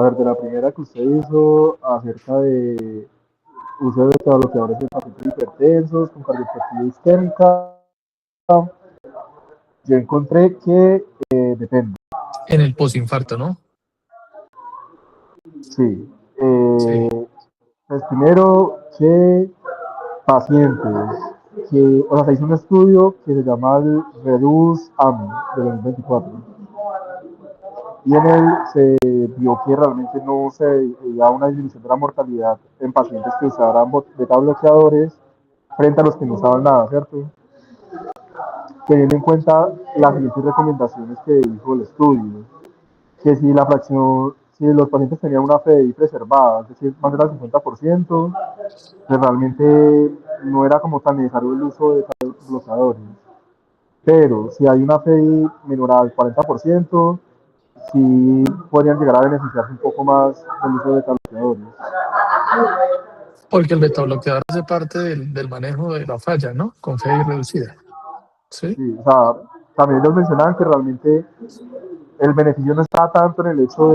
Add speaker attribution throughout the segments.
Speaker 1: A ver, de la primera que usted hizo acerca de uso de beta-bloqueadores en pacientes hipertensos con cardiopatía isquémica, yo encontré que depende.
Speaker 2: En el posinfarto, ¿no?
Speaker 1: Sí.
Speaker 2: Sí.
Speaker 1: Pues primero que pacientes que, o sea, se hizo un estudio que se llama el REDUCE-AM de 2024 y en él se vio que realmente no se veía una disminución de la mortalidad en pacientes que usaran beta bloqueadores frente a los que no usaban nada, ¿cierto? Teniendo en cuenta las siguientes recomendaciones que dijo el estudio, que si la fracción, si los pacientes tenían una FDI preservada, es decir, más del 50%, pues realmente no era como tan necesario el uso de bloqueadores. Pero si hay una FDI menor al 40%, sí podrían llegar a beneficiarse un poco más del uso de bloqueadores.
Speaker 2: Porque el betabloqueador hace parte del manejo de la falla, ¿no? Con FDI reducida. Sí.
Speaker 1: Sí, o sea, también ellos mencionaban que realmente el beneficio no está tanto en el hecho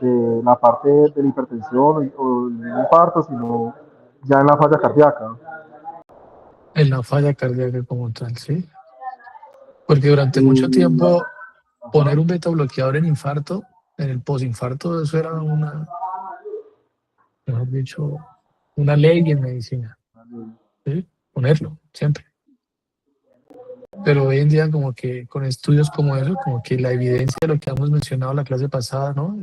Speaker 1: de la parte de la hipertensión o el infarto, sino ya en la falla cardíaca.
Speaker 2: En la falla cardíaca como tal, sí. Porque durante mucho
Speaker 1: Y,
Speaker 2: tiempo poner
Speaker 1: ajá,
Speaker 2: un betabloqueador en infarto, en el posinfarto, eso era una, mejor dicho, una ley en medicina, ¿sí? Ponerlo, siempre. Pero hoy en día como que con estudios como eso, como que la evidencia de lo que hemos mencionado en la clase pasada, ¿no?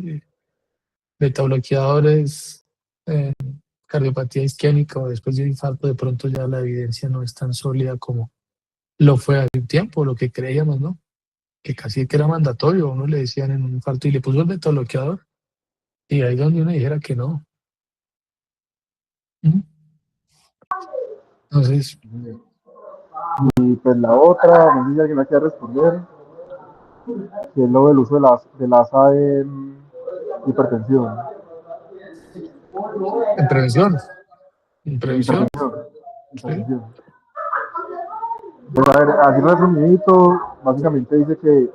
Speaker 2: Betabloqueadores, eh, cardiopatía isquémica o después de un infarto, de pronto ya la evidencia no es tan sólida como lo fue hace un tiempo, lo que creíamos, ¿no? Que casi que era mandatorio, a uno le decían en un infarto y le puso el betabloqueador y ahí donde uno dijera que no. ¿Mm? Entonces,
Speaker 1: y pues la otra, no sé si alguien me quiere responder, que es lo del uso de la ASA en hipertensión.
Speaker 2: en prevención, en prevención,
Speaker 1: Hipertensión.
Speaker 2: sí.
Speaker 1: Hipertensión. Pues a ver, así resumidito, básicamente dice que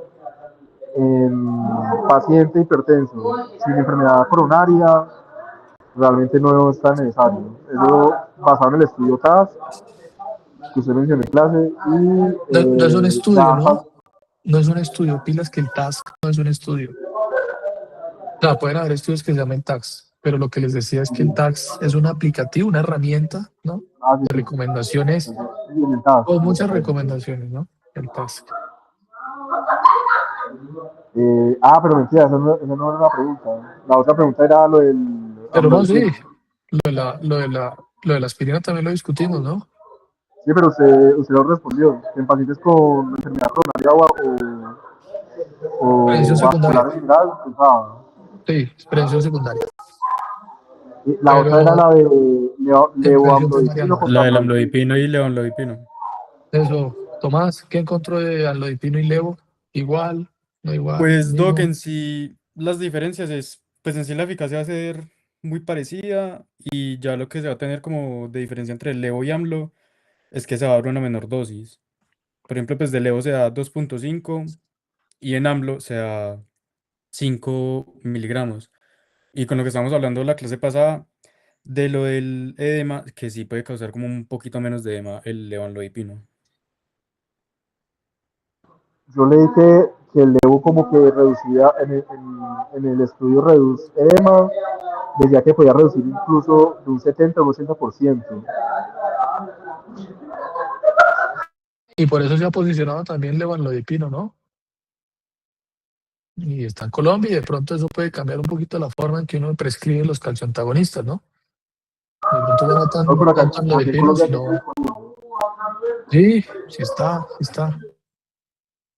Speaker 1: en paciente hipertenso sin enfermedad coronaria realmente no es tan necesario. Eso basado en el estudio TAS que usted mencionó en clase y
Speaker 2: No, no es un estudio,
Speaker 1: ya
Speaker 2: ¿no? No es un estudio, pilas que el TASC no es un estudio. O sea, pueden haber estudios que se llamen TACS, pero lo que les decía es que el TACS es un aplicativo, una herramienta, ¿no?
Speaker 1: sí,
Speaker 2: De
Speaker 1: sí,
Speaker 2: recomendaciones,
Speaker 1: sí, en el TAS,
Speaker 2: o
Speaker 1: en el
Speaker 2: muchas
Speaker 1: TAS.
Speaker 2: recomendaciones, ¿no? El TASC.
Speaker 1: Pero mentira, esa no era una pregunta. La otra pregunta era lo del
Speaker 2: Pero no, sí,
Speaker 1: amlodipino.
Speaker 2: lo de la aspirina también lo discutimos, ¿no?
Speaker 1: Sí, pero usted lo respondió. En pacientes con enfermedad coronaria
Speaker 2: Prevención
Speaker 1: o
Speaker 2: secundaria,
Speaker 1: vascular en general, usaba.
Speaker 2: sí, prevención secundaria.
Speaker 1: Y la otra era
Speaker 2: Pero
Speaker 1: la de
Speaker 2: en prevención primaria
Speaker 1: levoamlodipino
Speaker 2: no.
Speaker 1: contra
Speaker 3: La del
Speaker 1: amlodipino.
Speaker 3: amlodipino y levoamlodipino.
Speaker 2: Eso, Tomás, ¿qué encontró de amlodipino y levo? Igual, no igual, lo
Speaker 3: Pues Doc,
Speaker 2: mismo.
Speaker 3: en sí, las diferencias es, pues en sí la eficacia va a ser muy parecida y ya lo que se va a tener como de diferencia entre el levo y AMLO es que se va a dar una menor dosis. Por ejemplo, pues de levo se da 2,5 y en AMLO se da 5 miligramos. Y con lo que estábamos hablando la clase pasada, de lo del edema, que sí puede causar como un poquito menos de edema el levoamlodipino.
Speaker 1: Yo leí que el levo como que reducía en el estudio Reduce Edema, decía que podía reducir incluso de un 70 a un 80%.
Speaker 2: Y por eso se ha posicionado también levanlodipino, ¿no? Y está en Colombia y de pronto eso puede cambiar un poquito la forma en que uno prescribe los calcioantagonistas, ¿no? De pronto ya no
Speaker 1: No,
Speaker 2: tan,
Speaker 1: pero
Speaker 2: tanto
Speaker 1: aquí en
Speaker 2: amlodipino,
Speaker 1: Colombia sí está
Speaker 2: sino...
Speaker 1: disponible.
Speaker 2: Sí, sí está, sí está.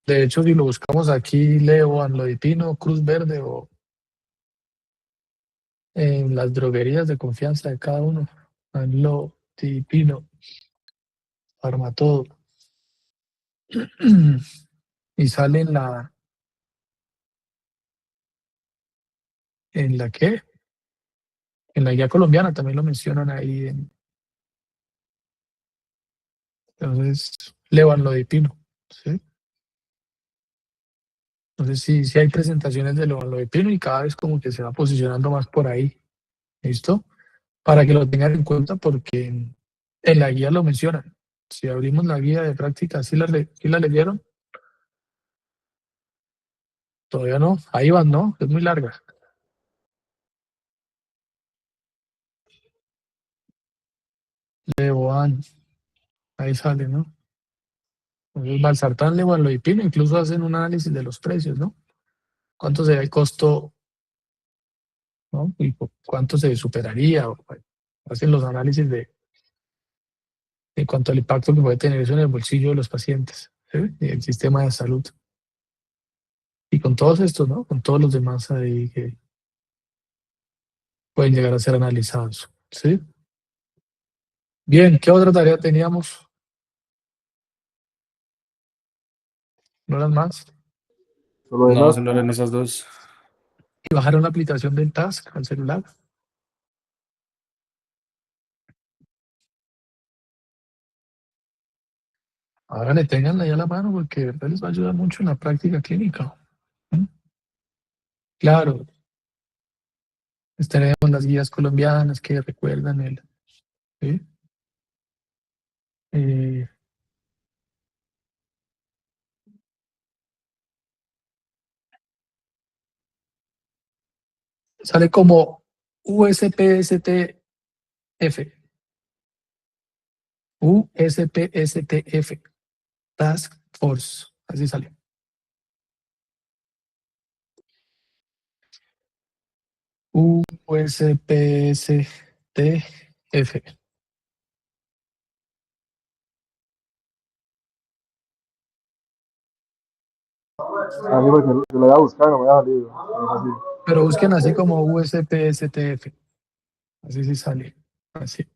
Speaker 2: De hecho, si lo buscamos aquí, Leo, amlodipino, Cruz Verde o en las droguerías de confianza de cada uno, amlodipino, Farmatodo, y sale ¿en la qué? En la guía colombiana también lo mencionan ahí. Entonces, levanlodipino, ¿sí? Entonces sí hay presentaciones de Loipino y cada vez como que se va posicionando más por ahí. ¿Listo? Para que lo tengan en cuenta porque en la guía lo mencionan. Si abrimos la guía de práctica, ¿sí la leyeron? Todavía no. Ahí van, ¿no? Es muy larga. Leoan, ahí sale, ¿no? Entonces, Valsartán, Levodopa, incluso hacen un análisis de los precios, ¿no? ¿Cuánto sería el costo, ¿no? Y cuánto se superaría. Hacen los análisis de cuanto al impacto que puede tener eso en el bolsillo de los pacientes, ¿sí? Y el sistema de salud. Y con todos estos, ¿no? Con todos los demás ahí que pueden llegar a ser analizados, ¿sí? Bien, ¿qué otra tarea teníamos? ¿No eran más?
Speaker 1: Solo
Speaker 3: No,
Speaker 1: esas,
Speaker 3: solo eran esas dos.
Speaker 2: Y bajaron la aplicación del Task al celular. Háganle, tenganla ahí a la mano porque de verdad les va a ayudar mucho en la práctica clínica. ¿Mm? Claro, tenemos las guías colombianas que recuerdan ¿sí? Eh, sale como USPSTF, USPSTF, Task Force, así sale. USPSTF.
Speaker 1: a mí porque yo lo voy a buscar, no me ha salido. No es así.
Speaker 2: Pero busquen así como USPSTF, así sí sale, así.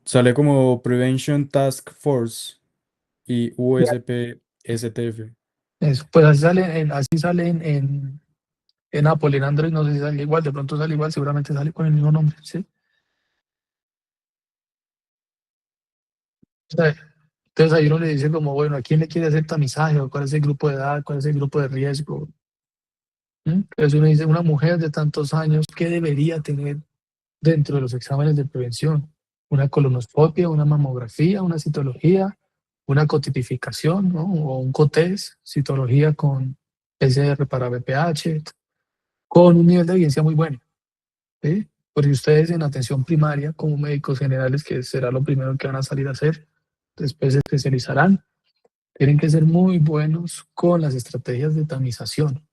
Speaker 3: Sale como Prevention Task Force y USP-STF.
Speaker 2: Eso, pues así sale en Apple, en Android no sé si sale igual, de pronto sale igual, seguramente sale con el mismo nombre, ¿sí? O sea, entonces ahí uno le dice como, bueno, ¿a quién le quiere hacer tamizaje? ¿O cuál es el grupo de edad? ¿Cuál es el grupo de riesgo? Entonces uno dice, una mujer de tantos años, ¿qué debería tener dentro de los exámenes de prevención? Una colonoscopia, una mamografía, una citología, una cotidificación, ¿no? O un COTES, citología con PCR para BPH, con un nivel de evidencia muy bueno, ¿sí? Porque ustedes en atención primaria, como médicos generales, que será lo primero que van a salir a hacer, después se especializarán, tienen que ser muy buenos con las estrategias de tamización.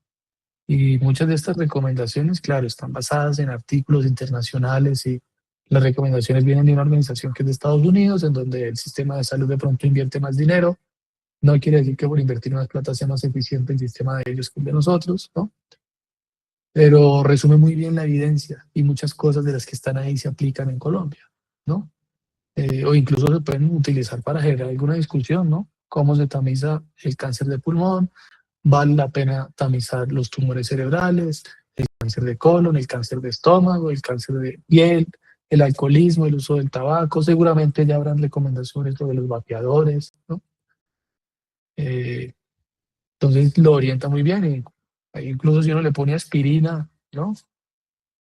Speaker 2: Y muchas de estas recomendaciones, claro, están basadas en artículos internacionales y las recomendaciones vienen de una organización que es de Estados Unidos, en donde el sistema de salud de pronto invierte más dinero. No quiere decir que por invertir más plata sea más eficiente el sistema de ellos que el de nosotros, ¿no? Pero resume muy bien la evidencia y muchas cosas de las que están ahí se aplican en Colombia, ¿no? O incluso se pueden utilizar para generar alguna discusión, ¿no? ¿Cómo se tamiza el cáncer de pulmón? ¿Vale la pena tamizar los tumores cerebrales, el cáncer de colon, el cáncer de estómago, el cáncer de piel, el alcoholismo, el uso del tabaco? Seguramente ya habrán recomendaciones sobre los vapeadores, ¿no? Eh, entonces lo orienta muy bien. Y incluso si uno le pone aspirina, ¿no?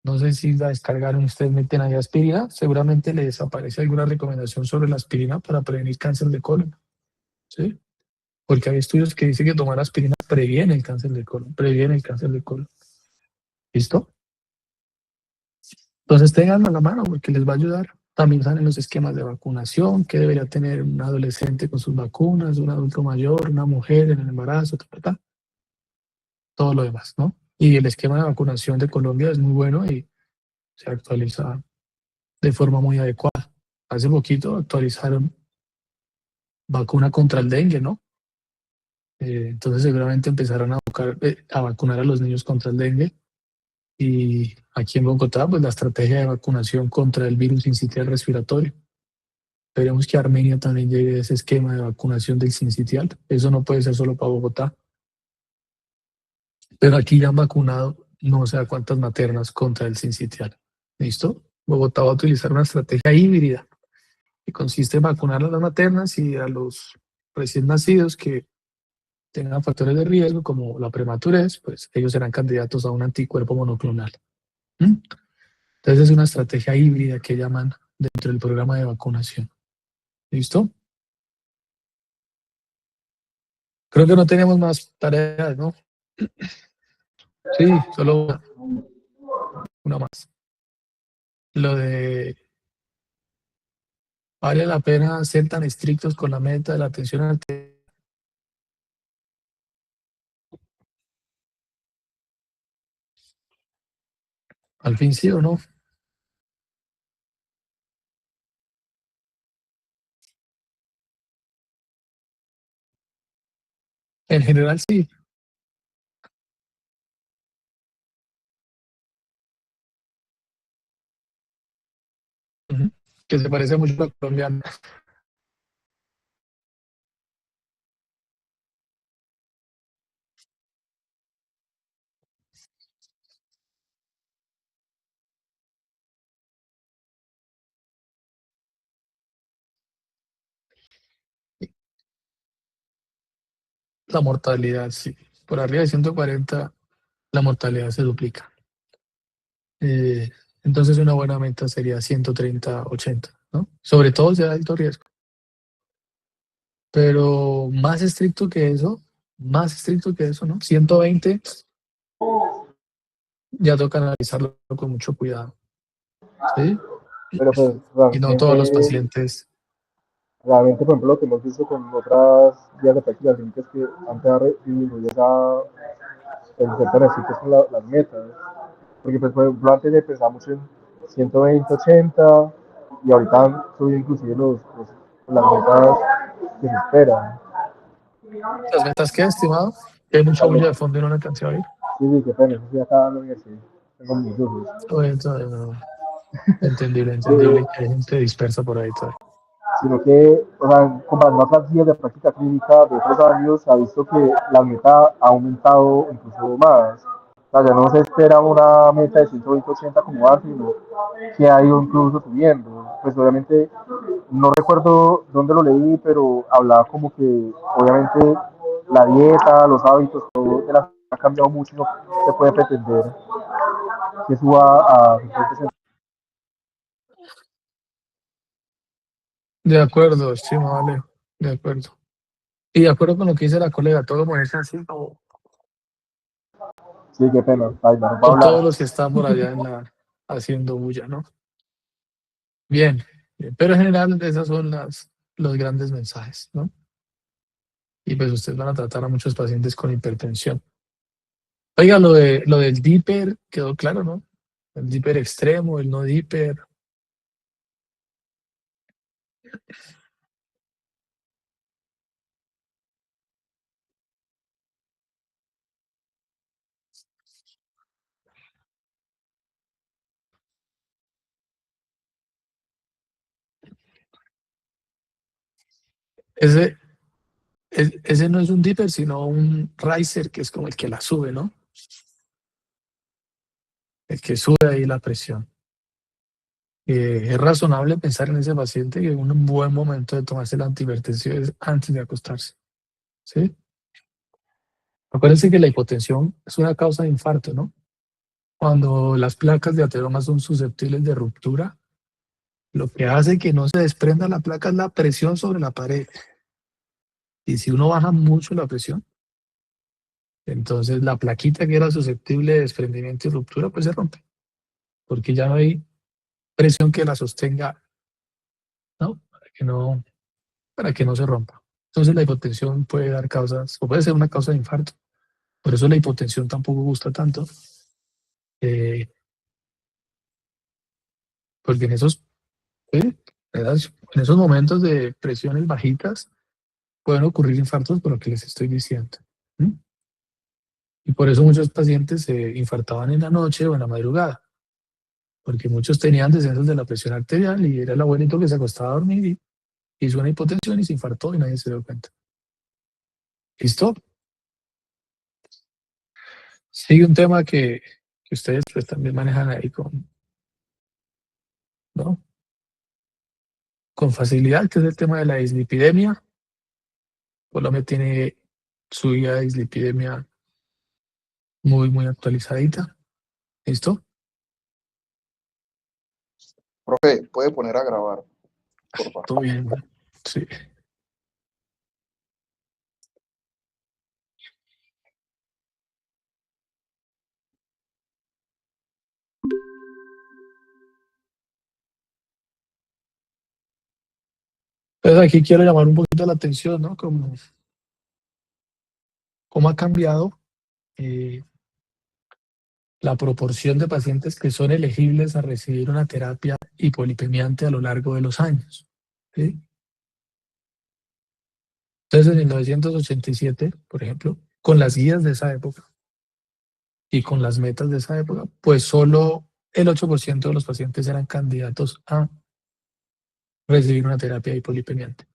Speaker 2: No sé si la descargaron, ustedes meten ahí aspirina, seguramente les aparece alguna recomendación sobre la aspirina para prevenir cáncer de colon, ¿sí? Porque hay estudios que dicen que tomar aspirina previene el cáncer de colon, previene el cáncer de colon. ¿Listo? Entonces tenganlo a la mano porque les va a ayudar. También salen los esquemas de vacunación, que debería tener un adolescente con sus vacunas, un adulto mayor, una mujer en el embarazo, todo lo demás, ¿no? Y el esquema de vacunación de Colombia es muy bueno y se actualiza de forma muy adecuada. Hace poquito actualizaron vacuna contra el dengue, ¿no? Entonces seguramente empezarán a vacunar a los niños contra el dengue. Y aquí en Bogotá, pues la estrategia de vacunación contra el virus sincitial respiratorio. Esperemos que Armenia también llegue a ese esquema de vacunación del sincitial. Eso no puede ser solo para Bogotá. Pero aquí ya han vacunado no sé a cuántas maternas contra el sincitial. ¿Listo? Bogotá va a utilizar una estrategia híbrida que consiste en vacunar a las maternas y a los recién nacidos que tengan factores de riesgo como la prematurez, pues ellos serán candidatos a un anticuerpo monoclonal. ¿Mm? Entonces es una estrategia híbrida que llaman dentro del programa de vacunación. ¿Listo? Creo que no tenemos más tareas, ¿no? Sí, solo una más. Lo de vale la pena ser tan estrictos con la meta de la atención arterial. Al fin sí o no. En general sí. Ujú. Que se parece mucho a la colombiana. La mortalidad, sí. Por arriba de 140, la mortalidad se duplica. Eh, entonces una buena meta sería 130-80, ¿no? Sobre todo si hay alto riesgo. Pero más estricto que eso, ¿no? 120 ya toca analizarlo con mucho cuidado, ¿sí?
Speaker 1: Pero pues
Speaker 2: Y no todos los
Speaker 1: realmente,
Speaker 2: pacientes.
Speaker 1: realmente, por ejemplo, lo que hemos visto con otras guías de práctica clínica es que antes disminuye el ser tan estrictos con las metas. Porque, pues, por ejemplo, antes pensábamos en 120, 80, y ahorita han subido inclusive las metas que se esperan.
Speaker 2: ¿Las metas qué, estimado? Que hay mucha
Speaker 1: Las
Speaker 2: bulla de
Speaker 1: metas,
Speaker 2: fondo y no la alcancé a oír.
Speaker 1: sí, sí, qué pena, eso sí, acá en la universidad. Tengo mis dudas.
Speaker 2: No, entendible,
Speaker 1: Eh,
Speaker 2: entendible que hay gente dispersa por ahí todavía.
Speaker 1: Sino que, o sea, comparando otras guías de práctica clínica de otros años, se ha visto que la meta ha aumentado incluso más. O sea, ya no se espera una meta de 120-80 como antes, sino que ha ido incluso subiendo. Pues obviamente, no recuerdo dónde lo leí, pero hablaba como que obviamente la dieta, los hábitos, todo ha cambiado mucho y no se puede pretender que suba a 50.
Speaker 2: De acuerdo, estimado Alejo, de acuerdo. Y de acuerdo con lo que dice la colega, todo moverse así
Speaker 1: Sí, qué pena, ay, no va a
Speaker 2: por todos
Speaker 1: hablar.
Speaker 2: los que están por allá haciendo bulla, ¿no? Bien, bien. Pero en general esas son los grandes mensajes, ¿no? Y pues ustedes van a tratar a muchos pacientes con hipertensión. Oiga, lo del DIPER quedó claro, ¿no? El DIPER extremo, el no DIPER. Ese, ese no es un DIPER, sino un riser, que es como el que la sube, ¿no? El que sube ahí la presión. Es razonable pensar en ese paciente que un buen momento de tomarse el antihipertensivo es antes de acostarse, ¿sí? Acuérdense que la hipotensión es una causa de infarto, ¿no? Cuando las placas de ateroma son susceptibles de ruptura, lo que hace que no se desprenda la placa es la presión sobre la pared. Y si uno baja mucho la presión, entonces la plaquita que era susceptible de desprendimiento y ruptura, pues se rompe, porque ya no hay presión que la sostenga, ¿no? Para que no se rompa. Entonces la hipotensión puede dar causas, o puede ser una causa de infarto. Por eso la hipotensión tampoco gusta tanto, eh, porque ¿sí? En esos momentos de presiones bajitas pueden ocurrir infartos por lo que les estoy diciendo. ¿Mm? Y por eso muchos pacientes se infartaban en la noche o en la madrugada, porque muchos tenían descensos de la presión arterial y era el abuelito que se acostaba a dormir y hizo una hipotensión y se infartó y nadie se dio cuenta. ¿Listo? Sigue un tema que ustedes pues también manejan ahí ¿no? Con facilidad, que es el tema de la dislipidemia. Colombia tiene su guía de dislipidemia muy actualizadita. ¿Listo?
Speaker 4: Profe, puede poner a grabar, por favor.
Speaker 2: Todo bien, ¿no? Sí. Entonces aquí quiero llamar un poquito la atención, ¿no? Cómo ha cambiado la proporción de pacientes que son elegibles a recibir una terapia hipolipemiante a lo largo de los años. ¿Sí? Entonces, en 1987, por ejemplo, con las guías de esa época y con las metas de esa época, pues solo el 8% de los pacientes eran candidatos a recibir una terapia hipolipemiante.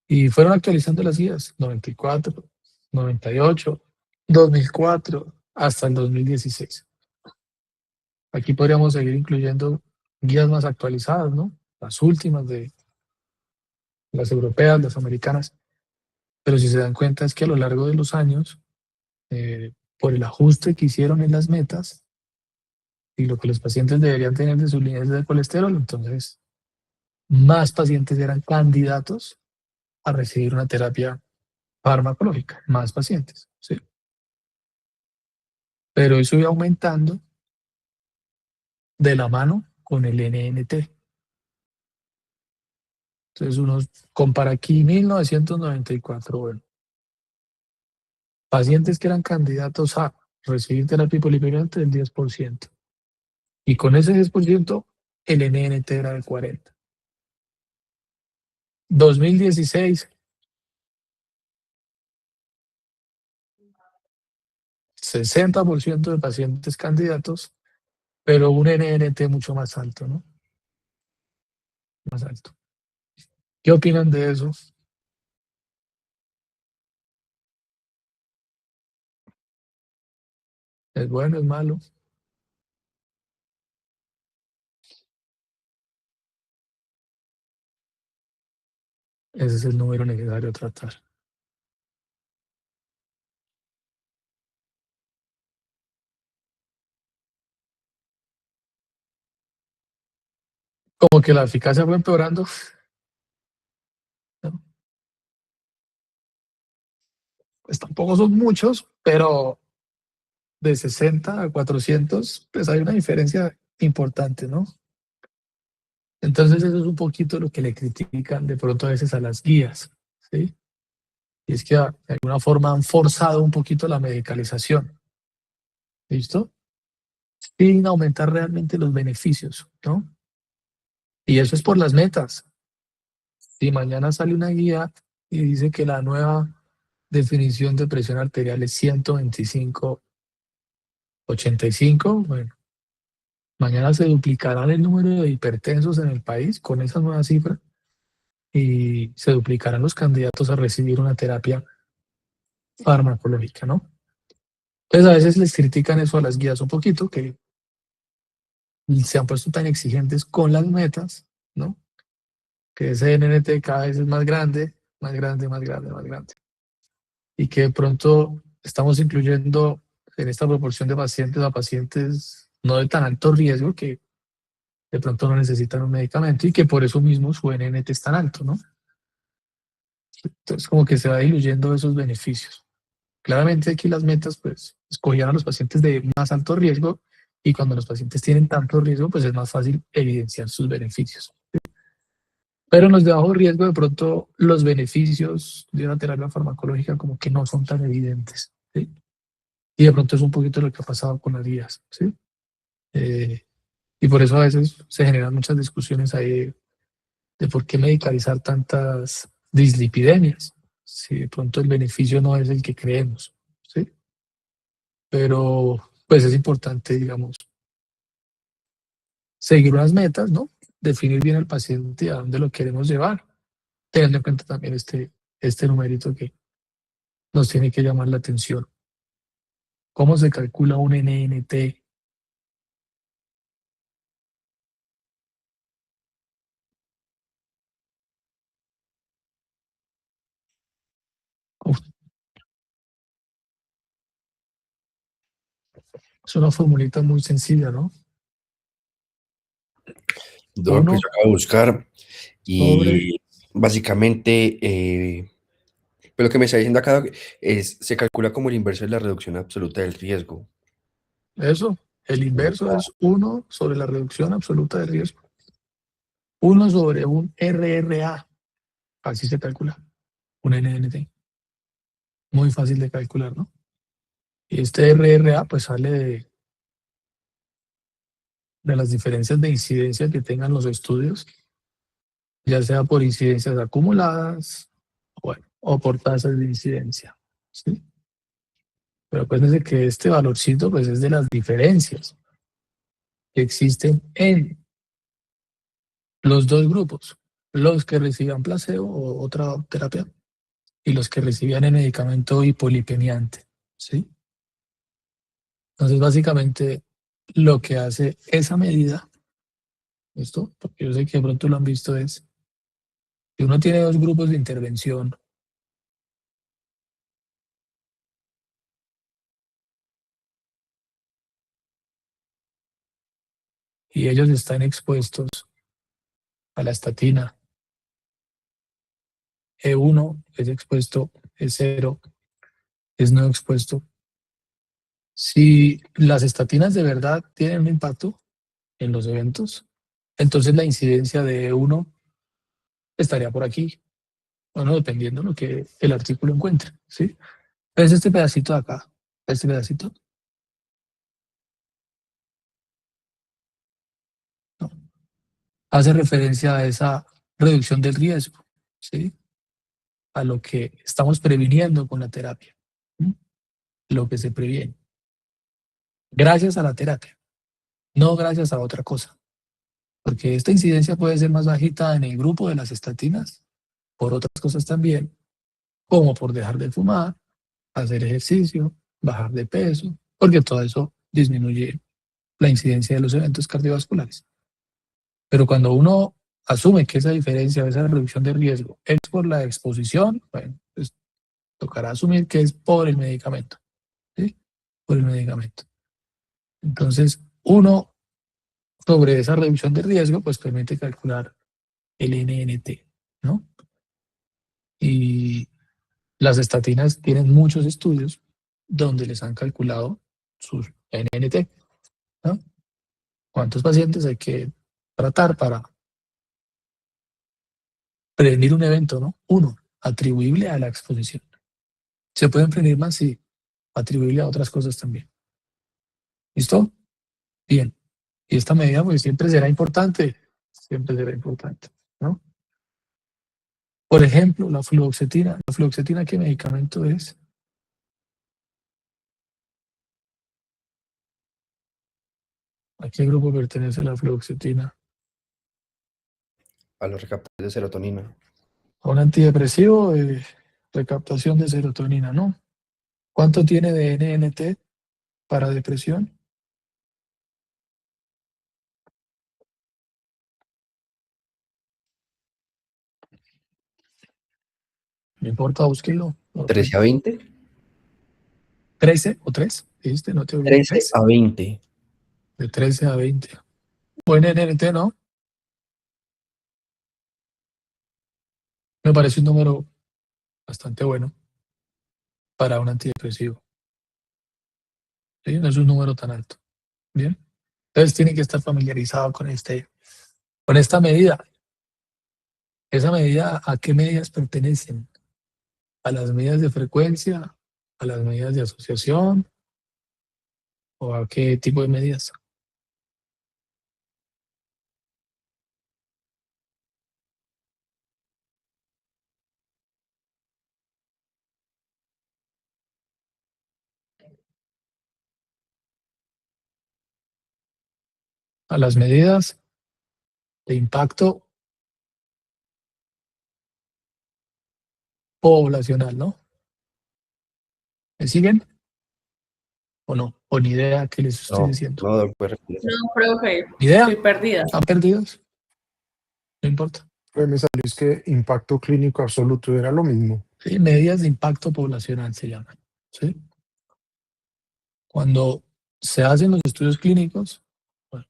Speaker 2: Y fueron actualizando las guías, 94, 98, 2004, hasta el 2016. Aquí podríamos seguir incluyendo guías más actualizadas, ¿no? Las últimas de las europeas, las americanas. Pero si se dan cuenta es que a lo largo de los años, por el ajuste que hicieron en las metas y lo que los pacientes deberían tener de sus líneas de colesterol, entonces más pacientes eran candidatos a recibir una terapia farmacológica, más pacientes, ¿sí? Pero eso iba aumentando de la mano con el NNT. Entonces uno compara aquí 1994, bueno, pacientes que eran candidatos a recibir terapia hipolipemiante del 10%. Y con ese 10%, el NNT era de 40. 2016, 60% de pacientes candidatos, pero un NNT mucho más alto, ¿no? Más alto. ¿Qué opinan de eso? ¿Es bueno, es malo? Ese es el número necesario a tratar. Como que la eficacia fue empeorando, ¿no? Pues tampoco son muchos, pero de 60 a 400, pues hay una diferencia importante, ¿no? Entonces eso es un poquito lo que le critican de pronto a veces a las guías, ¿sí? Y es que de alguna forma han forzado un poquito la medicalización, ¿listo? Sin aumentar realmente los beneficios, ¿no? Y eso es por las metas. Si mañana sale una guía y dice que la nueva definición de presión arterial es 125/85, bueno, mañana se duplicará el número de hipertensos en el país con esa nueva cifra y se duplicarán los candidatos a recibir una terapia farmacológica, ¿no? Entonces a veces les critican eso a las guías un poquito, que se han puesto tan exigentes con las metas, ¿no? Que ese NNT cada vez es más grande, más grande, más grande, más grande. Y que de pronto estamos incluyendo en esta proporción de pacientes a pacientes no de tan alto riesgo que de pronto no necesitan un medicamento y que por eso mismo su NNT es tan alto, ¿no? Entonces como que se va diluyendo esos beneficios. Claramente aquí las metas pues escogían a los pacientes de más alto riesgo y cuando los pacientes tienen tanto riesgo pues es más fácil evidenciar sus beneficios. Pero en los de bajo riesgo de pronto los beneficios de una terapia farmacológica como que no son tan evidentes, ¿sí? Y de pronto es un poquito lo que ha pasado con las guías, ¿sí? Y por eso a veces se generan muchas discusiones ahí de por qué medicalizar tantas dislipidemias, si de pronto el beneficio no es el que creemos, ¿sí? Pero pues es importante, digamos, seguir unas metas, ¿no? Definir bien al paciente y a dónde lo queremos llevar, teniendo en cuenta también este numerito que nos tiene que llamar la atención. ¿Cómo se calcula un NNT? Es una formulita muy sencilla, ¿no?
Speaker 5: Lo que
Speaker 2: Uno
Speaker 5: yo acabo de buscar
Speaker 2: sobre,
Speaker 5: y básicamente pues lo que me está diciendo acá es se calcula como el inverso de la reducción absoluta del riesgo.
Speaker 2: eso, el inverso es 1 sobre la reducción absoluta de riesgo. 1 sobre un RRA, así se calcula, un NNT. Muy fácil de calcular, ¿no? Y este RRA pues sale de las diferencias de incidencia que tengan los estudios, ya sea por incidencias acumuladas, bueno, o por tasas de incidencia, ¿sí? Pero acuérdense que este valorcito pues es de las diferencias que existen en los dos grupos, los que recibían placebo o otra terapia y los que recibían el medicamento hipolipemiante, ¿sí? Entonces básicamente lo que hace esa medida, esto, porque yo sé que de pronto lo han visto, es que uno tiene dos grupos de intervención y ellos están expuestos a la estatina. E1 es expuesto, E0 es no expuesto. Si las estatinas de verdad tienen un impacto en los eventos, entonces la incidencia de E1 estaría por aquí, bueno, dependiendo de lo que el artículo encuentre, ¿sí? ¿Ves este pedacito de acá? Este pedacito, ¿no? Hace referencia a esa reducción del riesgo, ¿sí? A lo que estamos previniendo con la terapia, ¿sí? Lo que se previene. Gracias a la terapia, no gracias a otra cosa. Porque esta incidencia puede ser más bajita en el grupo de las estatinas, por otras cosas también, como por dejar de fumar, hacer ejercicio, bajar de peso, porque todo eso disminuye la incidencia de los eventos cardiovasculares. Pero cuando uno asume que esa diferencia, esa reducción de riesgo es por la exposición, bueno, pues tocará asumir que es por el medicamento, ¿sí? Por el medicamento. Entonces, uno sobre esa reducción de riesgo, pues permite calcular el NNT, ¿no? Y las estatinas tienen muchos estudios donde les han calculado sus NNT, ¿no? ¿Cuántos pacientes hay que tratar para prevenir un evento, ¿no? Uno, atribuible a la exposición. ¿Se pueden prevenir más? Sí, atribuible a otras cosas también. ¿Listo? Bien. Y esta medida pues siempre será importante, ¿no? Por ejemplo, la fluoxetina. ¿La fluoxetina qué medicamento es? ¿A qué grupo pertenece la fluoxetina?
Speaker 5: A los recaptadores de serotonina.
Speaker 2: A un antidepresivo de recaptación de serotonina, ¿no? ¿Cuánto tiene de NNT para depresión? No importa, búsquenlo.
Speaker 5: 13 a 20.
Speaker 2: 13 o 3, ¿viste? No te olvides.
Speaker 5: 13 a 20.
Speaker 2: De 13 a 20. Buen NNT, ¿no? Me parece un número bastante bueno para un antidepresivo. ¿Sí? No es un número tan alto. Bien. Entonces tienen que estar familiarizados con esta medida. ¿Esa medida a qué medidas pertenecen? ¿A las medidas de frecuencia? ¿A las medidas de asociación? ¿O a qué tipo de medidas? A las medidas de impacto poblacional, ¿no? ¿Me siguen? ¿O no? ¿O ni idea qué les estoy diciendo?
Speaker 5: No, puede repetir eso.
Speaker 6: No, profe,
Speaker 2: ¿Ni idea?
Speaker 6: estoy perdida.
Speaker 2: ¿Están perdidos? No importa.
Speaker 7: Pues me salió es que impacto clínico absoluto era lo mismo.
Speaker 2: ¿Sí? Medidas de impacto poblacional se llaman. ¿Sí? Cuando se hacen los estudios clínicos. Bueno,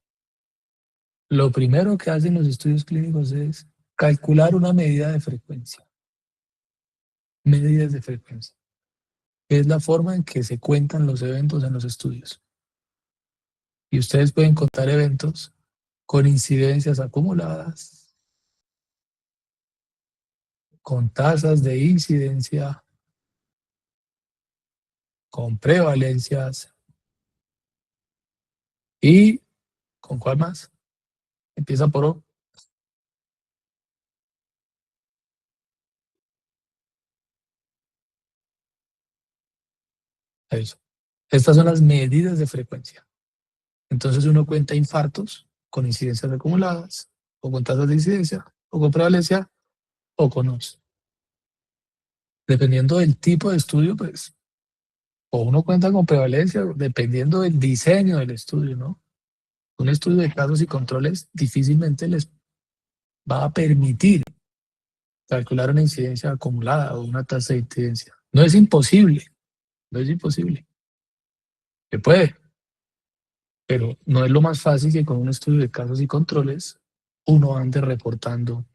Speaker 2: lo primero que hacen los estudios clínicos es calcular una medida de frecuencia. Medidas de frecuencia. Es la forma en que se cuentan los eventos en los estudios. Y ustedes pueden contar eventos con incidencias acumuladas, con tasas de incidencia, con prevalencias y ¿con cuál más? Empieza por O. Eso. Estas son las medidas de frecuencia. Entonces uno cuenta infartos con incidencias acumuladas, o con tasas de incidencia, o con prevalencia, o con OS. Dependiendo del tipo de estudio, pues, o uno cuenta con prevalencia, dependiendo del diseño del estudio, ¿no? Un estudio de casos y controles difícilmente les va a permitir calcular una incidencia acumulada o una tasa de incidencia. No es imposible, no es imposible. Se puede, pero no es lo más fácil que con un estudio de casos y controles uno ande reportando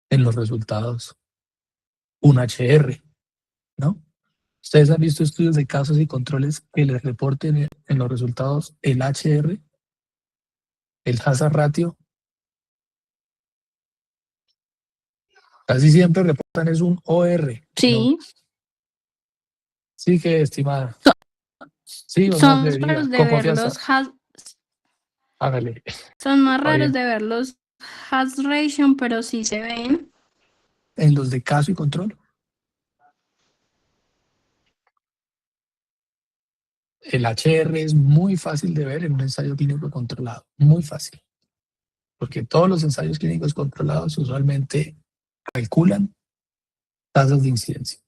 Speaker 2: en los resultados un HR, ¿no? ¿Ustedes han visto estudios de casos y controles que les reporten en los resultados el HR, el hazard ratio? Casi siempre reportan es un OR.
Speaker 6: Sí,
Speaker 2: ¿No? Sí, que estimada. Sí, o no
Speaker 6: son
Speaker 2: debería.
Speaker 6: raros de
Speaker 2: Con
Speaker 6: ver
Speaker 2: confianza. Hágale.
Speaker 6: son más
Speaker 2: Está
Speaker 6: raros
Speaker 2: bien.
Speaker 6: de ver los hazard ratio, pero sí se ven.
Speaker 2: En los de caso y control. El HR es muy fácil de ver en un ensayo clínico controlado. Muy fácil. Porque todos los ensayos clínicos controlados usualmente calculan tasas de incidencia.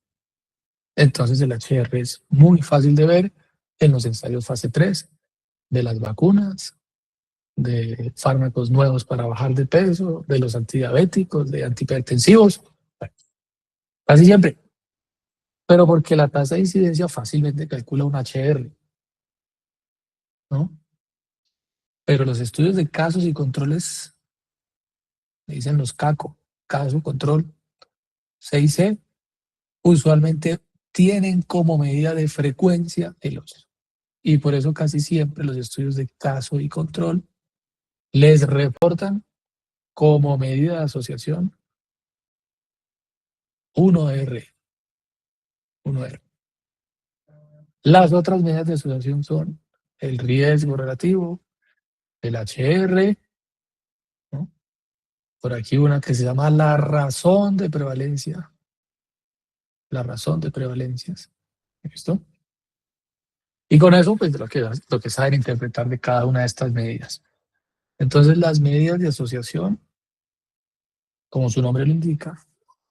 Speaker 2: Entonces el HR es muy fácil de ver en los ensayos fase 3 de las vacunas, de fármacos nuevos para bajar de peso, de los antidiabéticos, de antihipertensivos. Bueno, casi siempre. Pero porque la tasa de incidencia fácilmente calcula un HR, ¿no? Pero los estudios de casos y controles, le dicen los CACO, caso, control, C y C, usualmente tienen como medida de frecuencia el OS. Y por eso casi siempre los estudios de caso y control les reportan como medida de asociación 1R. 1R. Las otras medidas de asociación son el riesgo relativo, el HR, ¿no? Por aquí una que se llama la razón de prevalencia. La razón de prevalencias. ¿Listo? Y con eso, pues lo que saben interpretar de cada una de estas medidas. Entonces, las medidas de asociación, como su nombre lo indica,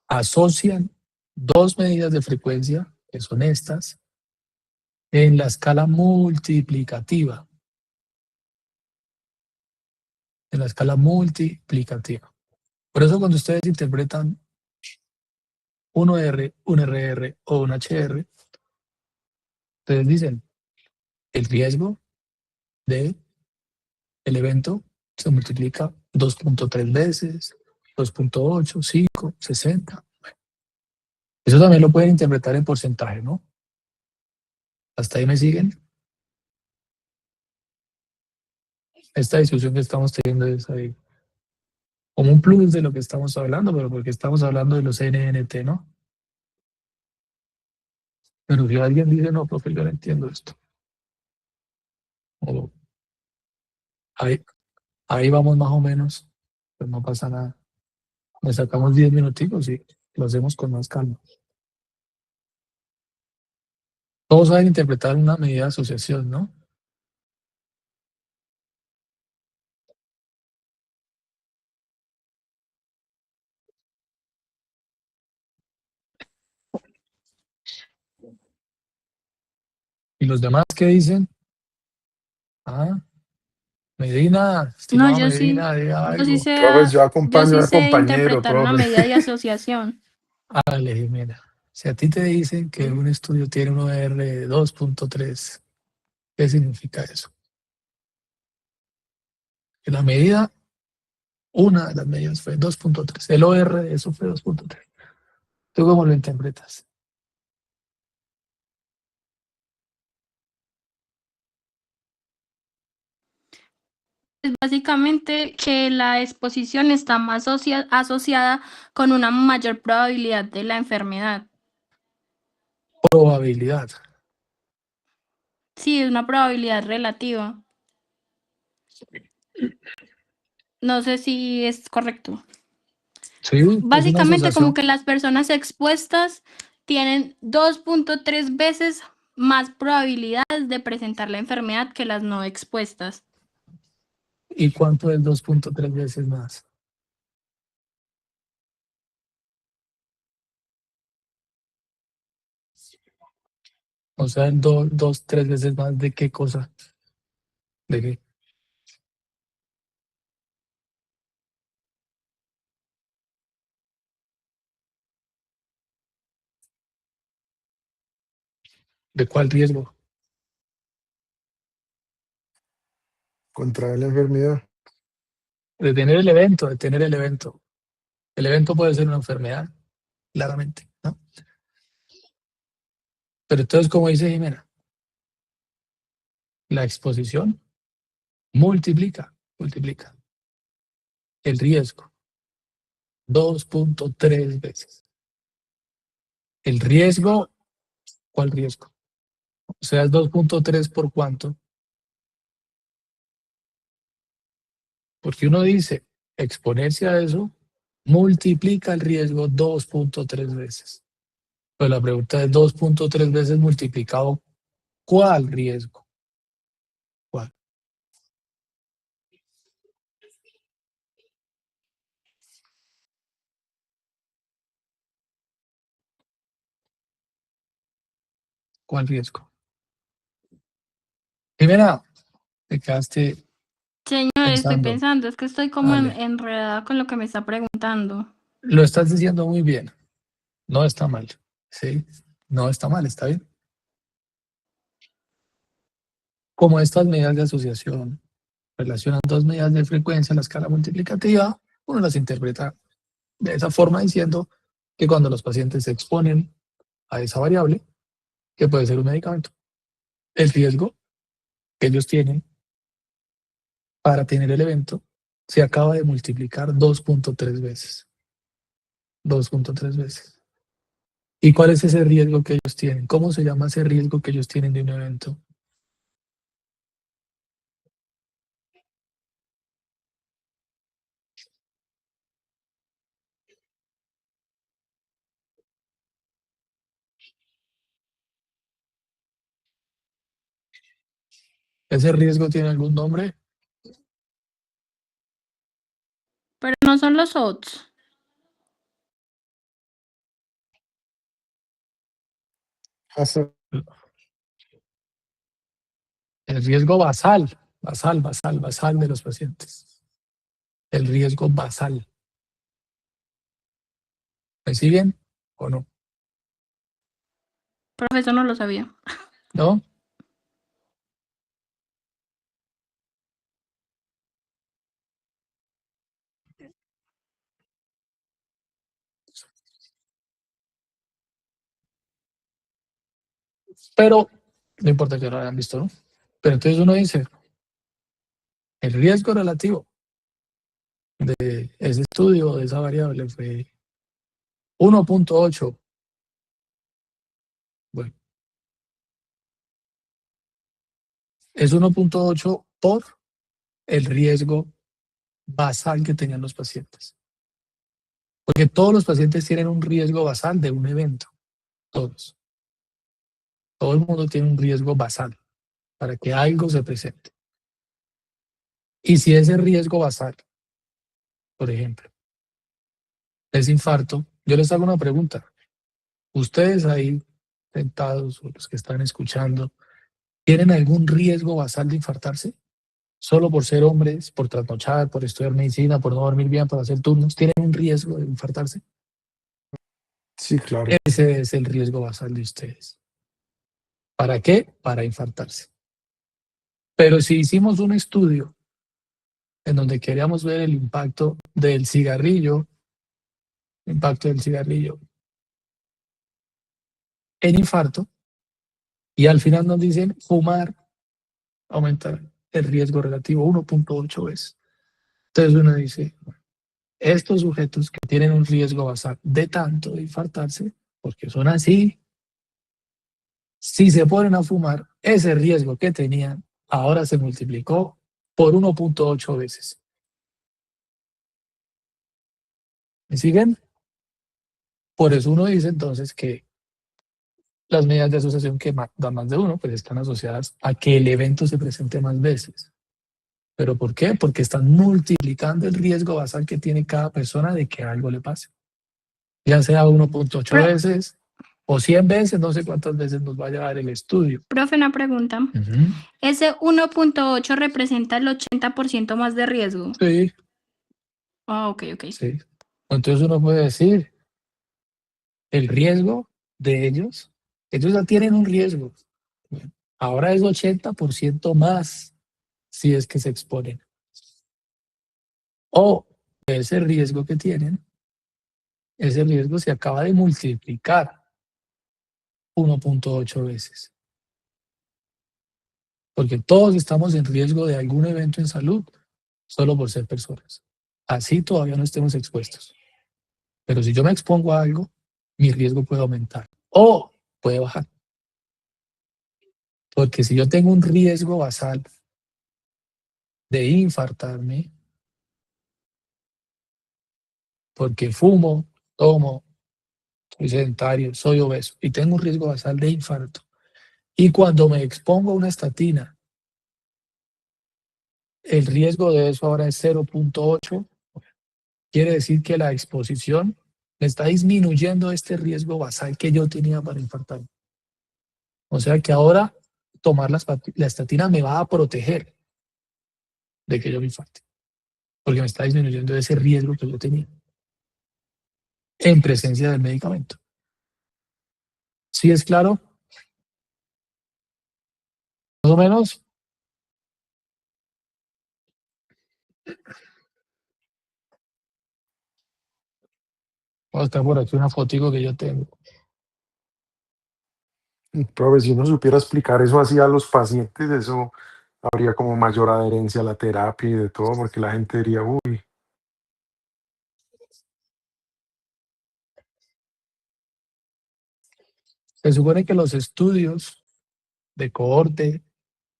Speaker 2: asocian dos medidas de frecuencia, que son estas, en la escala multiplicativa. En la escala multiplicativa. Por eso cuando ustedes interpretan un OR, un RR o un HR, ustedes dicen el riesgo de el evento se multiplica 2.3 veces, 2.8, 5, 60. Bueno, eso también lo pueden interpretar en porcentaje, ¿no? ¿Hasta ahí me siguen? Esta discusión que estamos teniendo es ahí como un plus de lo que estamos hablando, pero porque estamos hablando de los NNT, ¿no? Pero si alguien dice, no, profe, yo no entiendo esto. O ahí vamos más o menos, pues no pasa nada. Le sacamos 10 minuticos y lo hacemos con más calma. Todos saben interpretar una medida de asociación, ¿no? ¿Y los demás qué dicen? Ah, Medina,
Speaker 6: No,
Speaker 2: estimado Medina, diga
Speaker 6: yo sí
Speaker 2: algo.
Speaker 7: Profe, yo
Speaker 6: yo
Speaker 7: acompaño
Speaker 6: sí
Speaker 7: al
Speaker 6: sé
Speaker 7: compañero,
Speaker 6: interpretar una
Speaker 7: profe.
Speaker 6: medida de asociación.
Speaker 2: Hágale, Jimena. Si a ti te dicen que un estudio tiene un OR de 2.3 ¿Qué significa eso? Que la medida, una de las medidas fue 2.3. El OR de eso fue 2.3. ¿Tú cómo lo interpretas?
Speaker 6: Es básicamente que la exposición está más asociada con una mayor probabilidad de la enfermedad.
Speaker 2: Probabilidad.
Speaker 6: Sí, es una probabilidad relativa. No sé si es correcto.
Speaker 2: Sí, es una
Speaker 6: Básicamente como
Speaker 2: asociación.
Speaker 6: que las personas expuestas tienen 2.3 veces más probabilidades de presentar la enfermedad que las no expuestas.
Speaker 2: ¿Y cuánto es 2.3 veces más? O sea, 3 veces más de qué cosa. ¿De qué? ¿De cuál riesgo?
Speaker 7: Contraer la enfermedad.
Speaker 2: De tener el evento, de tener el evento. El evento puede ser una enfermedad, claramente, ¿no? Pero entonces, como dice Jimena, la exposición multiplica el riesgo 2.3 veces. El riesgo, ¿cuál riesgo? O sea, es 2.3 por cuánto. Porque uno dice, exponerse a eso multiplica el riesgo 2.3 veces. Pero la pregunta es 2.3 veces multiplicado, ¿cuál riesgo? ¿Cuál? ¿Cuál riesgo? Jimena, te quedaste
Speaker 6: Señor, estoy
Speaker 2: pensando.
Speaker 6: pensando, es que estoy como
Speaker 2: Vale.
Speaker 6: enredada con lo que me está preguntando.
Speaker 2: Lo estás diciendo muy bien. No está mal. Sí, no está mal, está bien. Como estas medidas de asociación relacionan dos medidas de frecuencia en la escala multiplicativa, uno las interpreta de esa forma diciendo que cuando los pacientes se exponen a esa variable, que puede ser un medicamento, el riesgo que ellos tienen para tener el evento se acaba de multiplicar 2.3 veces. 2.3 veces. ¿Y cuál es ese riesgo que ellos tienen? ¿Cómo se llama ese riesgo que ellos tienen de un evento? ¿Ese riesgo tiene algún nombre?
Speaker 6: Pero no son los odds.
Speaker 7: Hazard.
Speaker 2: El riesgo basal de los pacientes. El riesgo basal. ¿Me siguen o no?
Speaker 6: Profesor, no lo sabía.
Speaker 2: ¿No? Pero no importa que no lo hayan visto, ¿no? Pero entonces uno dice, el riesgo relativo de ese estudio, de esa variable, fue 1.8. Bueno, es 1.8 por el riesgo basal que tenían los pacientes. Porque todos los pacientes tienen un riesgo basal de un evento. Todos. Todo el mundo tiene un riesgo basal para que algo se presente. Y si ese riesgo basal, por ejemplo, es infarto, yo les hago una pregunta. Ustedes ahí sentados o los que están escuchando, ¿tienen algún riesgo basal de infartarse? Solo por ser hombres, por trasnochar, por estudiar medicina, por no dormir bien, por hacer turnos, ¿tienen un riesgo de infartarse?
Speaker 7: Sí, claro.
Speaker 2: Ese es el riesgo basal de ustedes. ¿Para qué? Para infartarse. Pero si hicimos un estudio en donde queríamos ver el impacto del cigarrillo en infarto, y al final nos dicen fumar aumenta el riesgo relativo 1.8 veces. Entonces uno dice, estos sujetos que tienen un riesgo basal de tanto de infartarse, porque son así, si se ponen a fumar, ese riesgo que tenían ahora se multiplicó por 1.8 veces. ¿Me siguen? Por eso uno dice entonces que las medidas de asociación que dan más de uno, pues están asociadas a que el evento se presente más veces. ¿Pero por qué? Porque están multiplicando el riesgo basal que tiene cada persona de que algo le pase. Ya sea 1.8
Speaker 6: Pero-
Speaker 2: veces o 100 veces, no sé cuántas veces nos vaya a dar el estudio.
Speaker 6: Profe, una pregunta. ¿Ese 1.8 representa el 80% más de riesgo?
Speaker 2: Sí,
Speaker 6: Ah, ok.
Speaker 2: sí. Entonces uno puede decir, el riesgo de ellos ya tienen un riesgo. Ahora es 80% más si es que se exponen. O ese riesgo que tienen, ese riesgo se acaba de multiplicar 1.8 veces. Porque todos estamos en riesgo de algún evento en salud solo por ser personas. Así todavía no estemos expuestos. Pero si yo me expongo a algo, mi riesgo puede aumentar o puede bajar. Porque si yo tengo un riesgo basal de infartarme, porque fumo, tomo, soy sedentario, soy obeso y tengo un riesgo basal de infarto, y cuando me expongo a una estatina, el riesgo de eso ahora es 0.8, quiere decir que la exposición me está disminuyendo este riesgo basal que yo tenía para infartarme. O sea que ahora tomar la estatina me va a proteger de que yo me infarte, porque me está disminuyendo ese riesgo que yo tenía en presencia del medicamento. ¿Sí es claro? Más o menos. Vamos a estar por aquí una fotico que yo tengo.
Speaker 7: Profe, si uno supiera explicar eso así a los pacientes, eso habría como mayor adherencia a la terapia y de todo, porque la gente diría, uy,
Speaker 2: Se supone que los estudios de cohorte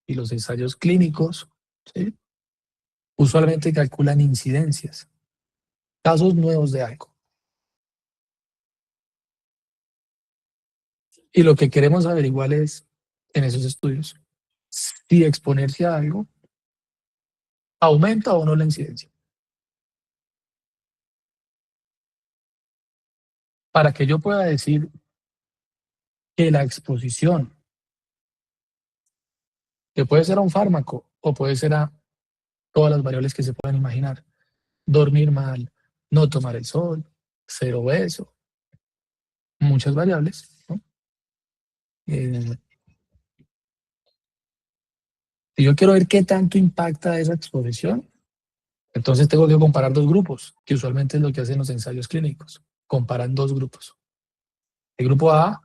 Speaker 2: y los ensayos clínicos, ¿sí?, usualmente calculan incidencias, casos nuevos de algo. Y lo que queremos averiguar es, en esos estudios, si exponerse a algo aumenta o no la incidencia. Para que yo pueda decir que la exposición, que puede ser a un fármaco o puede ser a todas las variables que se puedan imaginar, dormir mal, no tomar el sol, ser obeso, muchas variables, ¿no? Si yo quiero ver qué tanto impacta esa exposición, entonces tengo que comparar dos grupos, que usualmente es lo que hacen los ensayos clínicos. Comparan dos grupos. El grupo A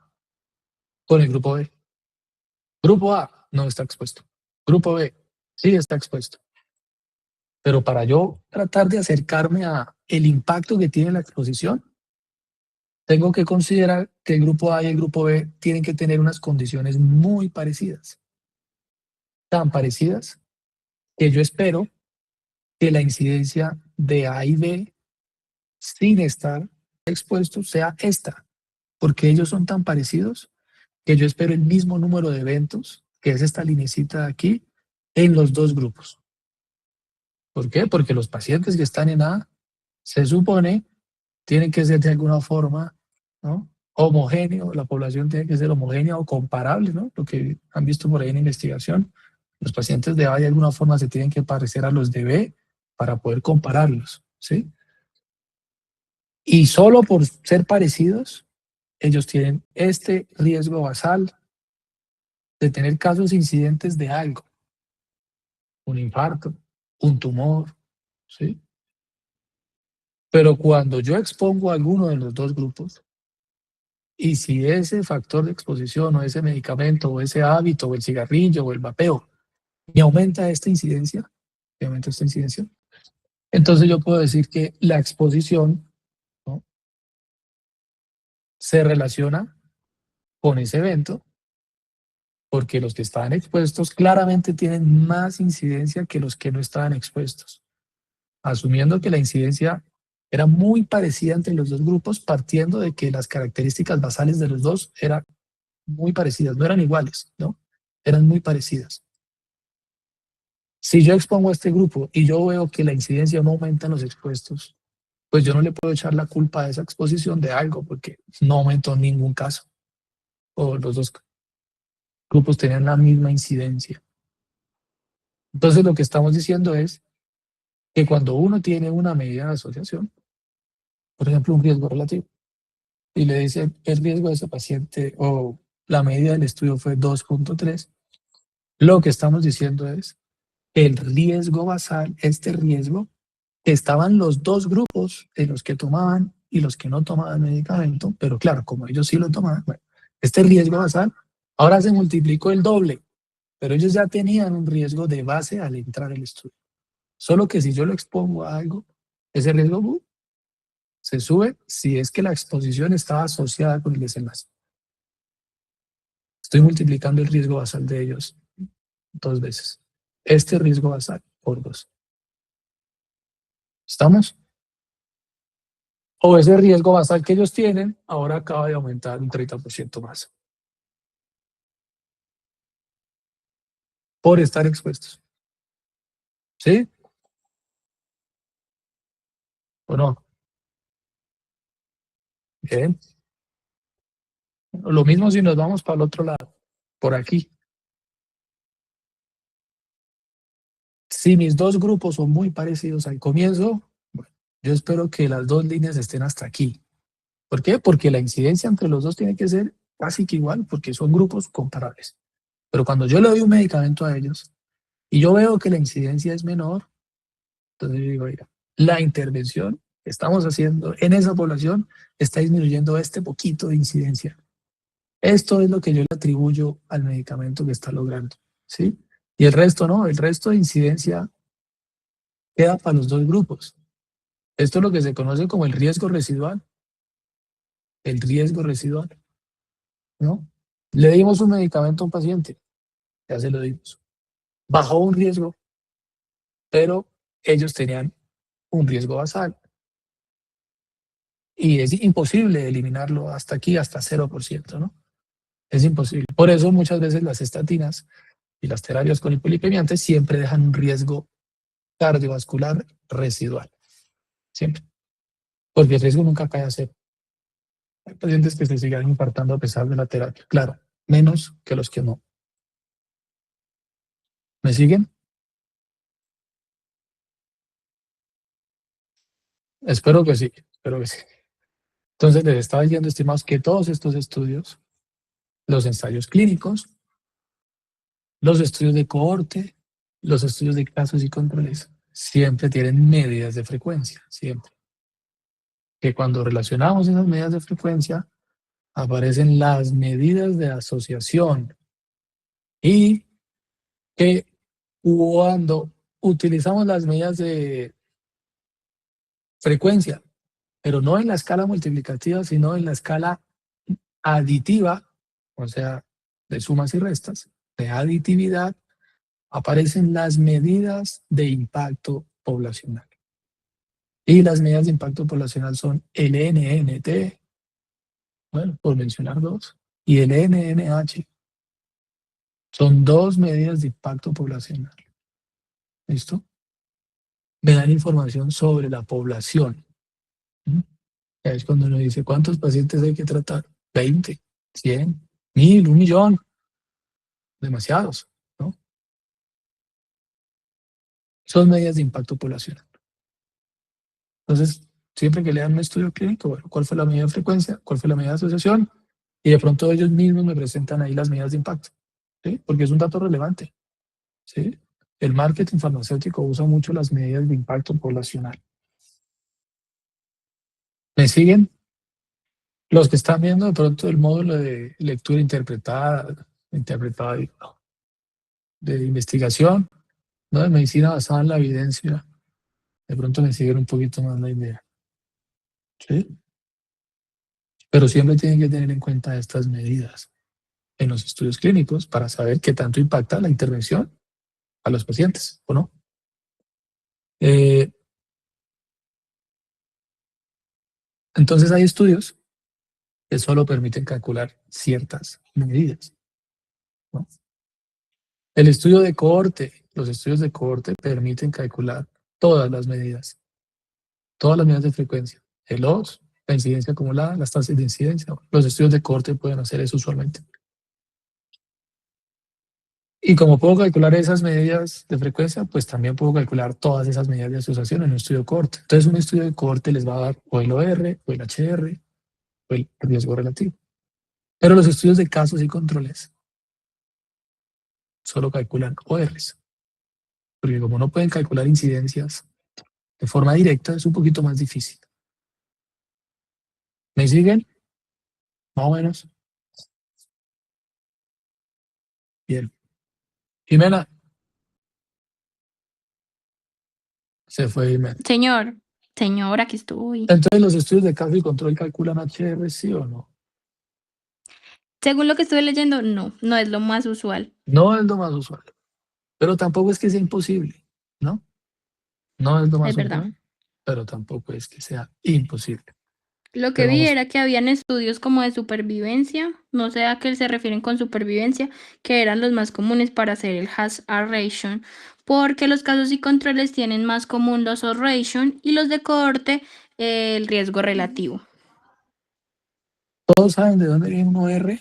Speaker 2: con el grupo B. Grupo A no está expuesto. Grupo B sí está expuesto. Pero para yo tratar de acercarme a el impacto que tiene la exposición, tengo que considerar que el grupo A y el grupo B tienen que tener unas condiciones muy parecidas. Tan parecidas que yo espero que la incidencia de A y B sin estar expuestos sea esta, porque ellos son tan parecidos que yo espero el mismo número de eventos, que es esta linecita de aquí, en los dos grupos. ¿Por qué? Porque los pacientes que están en A, se supone, tienen que ser de alguna forma, ¿no?, homogéneo, la población tiene que ser homogénea o comparable, ¿no? Lo que han visto por ahí en investigación. Los pacientes de A de alguna forma se tienen que parecer a los de B para poder compararlos, ¿sí? Y solo por ser parecidos, ellos tienen este riesgo basal de tener casos incidentes de algo. un infarto, un tumor, ¿sí? Pero cuando yo expongo a alguno de los dos grupos, y si ese factor de exposición o ese medicamento o ese hábito o el cigarrillo o el vapeo me aumenta esta incidencia, entonces yo puedo decir que la exposición, ¿no?, se relaciona con ese evento, porque los que estaban expuestos claramente tienen más incidencia que los que no estaban expuestos, asumiendo que la incidencia era muy parecida entre los dos grupos, partiendo de que las características basales de los dos eran muy parecidas, no eran iguales, ¿no? Eran muy parecidas. Si yo expongo a este grupo y yo veo que la incidencia no aumenta en los expuestos, pues yo no le puedo echar la culpa a esa exposición de algo, porque no aumentó en ningún caso, o los dos grupos tenían la misma incidencia. Entonces lo que estamos diciendo es que cuando uno tiene una medida de asociación, por ejemplo un riesgo relativo, y le dice el riesgo de ese paciente o la medida del estudio fue 2.3, lo que estamos diciendo es que el riesgo basal, este riesgo, que estaban los dos grupos de los que tomaban y los que no tomaban medicamento, pero claro, como ellos sí lo tomaban, bueno, este riesgo basal ahora se multiplicó el doble, pero ellos ya tenían un riesgo de base al entrar al estudio. Solo que si yo lo expongo a algo, ese riesgo se sube si es que la exposición estaba asociada con el desenlace. Estoy multiplicando el riesgo basal de ellos 2 veces. Este riesgo basal por 2. ¿Estamos? O ese riesgo basal que ellos tienen ahora acaba de aumentar un 30% más. Por estar expuestos. ¿Sí? ¿O no? Bien. Lo mismo si nos vamos para el otro lado, por aquí. Si mis dos grupos son muy parecidos al comienzo, bueno, yo espero que las dos líneas estén hasta aquí. ¿Por qué? Porque la incidencia entre los dos tiene que ser casi que igual, porque son grupos comparables. Pero cuando yo le doy un medicamento a ellos y yo veo que la incidencia es menor, entonces yo digo, oiga, la intervención que estamos haciendo en esa población está disminuyendo este poquito de incidencia. Esto es lo que yo le atribuyo al medicamento que está logrando, ¿sí? Y el resto no, el resto de incidencia queda para los dos grupos. Esto es lo que se conoce como el riesgo residual. El riesgo residual, ¿no? Le dimos un medicamento a un paciente, ya se lo dimos. Bajó un riesgo, pero ellos tenían un riesgo basal. Y es imposible eliminarlo hasta aquí, hasta 0%, ¿no? Es imposible. Por eso muchas veces las estatinas y las terapias con hipolipemiantes siempre dejan un riesgo cardiovascular residual. Siempre. Porque el riesgo nunca cae a 0. Hay pacientes que se siguen infartando a pesar de la terapia. Claro, menos que los que no. ¿Me siguen? Espero que sí, espero que sí. Entonces les estaba diciendo, estimados, que todos estos estudios, los ensayos clínicos, los estudios de cohorte, los estudios de casos y controles, siempre tienen medidas de frecuencia, siempre. Que cuando relacionamos esas medidas de frecuencia, aparecen las medidas de asociación y que cuando utilizamos las medidas de frecuencia, pero no en la escala multiplicativa, sino en la escala aditiva, o sea, de sumas y restas, de aditividad, aparecen las medidas de impacto poblacional. Y las medidas de impacto poblacional son el NNT, bueno, por mencionar dos, y el NNH. Son dos medidas de impacto poblacional. ¿Listo? Me dan información sobre la población. Es cuando uno dice, ¿cuántos pacientes hay que tratar? 20, 100, 1000, 1.000.000. Demasiados, ¿no? Son medidas de impacto poblacional. Entonces, siempre que lean un estudio clínico, bueno, ¿cuál fue la medida de frecuencia? ¿Cuál fue la medida de asociación? Y de pronto ellos mismos me presentan ahí las medidas de impacto, ¿sí? Porque es un dato relevante, ¿sí? El marketing farmacéutico usa mucho las medidas de impacto poblacional. ¿Me siguen? Los que están viendo de pronto el módulo de lectura interpretada de investigación, ¿no? De medicina basada en la evidencia, de pronto me siguen un poquito más la idea. ¿Sí? Pero siempre tienen que tener en cuenta estas medidas en los estudios clínicos para saber qué tanto impacta la intervención a los pacientes, ¿o no? Entonces hay estudios que solo permiten calcular ciertas medidas, ¿no? El estudio de cohorte, los estudios de cohorte permiten calcular todas las medidas de frecuencia, el odds, la incidencia acumulada, las tasas de incidencia. Los estudios de cohorte pueden hacer eso usualmente. Y como puedo calcular esas medidas de frecuencia, pues también puedo calcular todas esas medidas de asociación en un estudio de cohorte. Entonces, un estudio de cohorte les va a dar o el OR, o el HR, o el riesgo relativo. Pero los estudios de casos y controles solo calculan ORs. Porque como no pueden calcular incidencias de forma directa, es un poquito más difícil. ¿Me siguen? Más o menos. Bien. Jimena. Se fue Jimena.
Speaker 6: Señor, aquí estoy.
Speaker 2: Entonces, ¿los estudios de caso y control calculan HR, sí o no?
Speaker 6: Según lo que estuve leyendo, no es lo más usual.
Speaker 2: No es lo más usual. Pero tampoco es que sea imposible, ¿no? No es lo más
Speaker 6: Es verdad.
Speaker 2: usual, pero tampoco es que sea imposible.
Speaker 6: Lo que
Speaker 2: Pero
Speaker 6: vi
Speaker 2: vamos,
Speaker 6: era que habían estudios como de supervivencia, no sé a qué se refieren con supervivencia, que eran los más comunes para hacer el hazard ratio, porque los casos y controles tienen más común los odds ratio y los de cohorte el riesgo relativo.
Speaker 2: ¿todos saben de dónde viene un OR?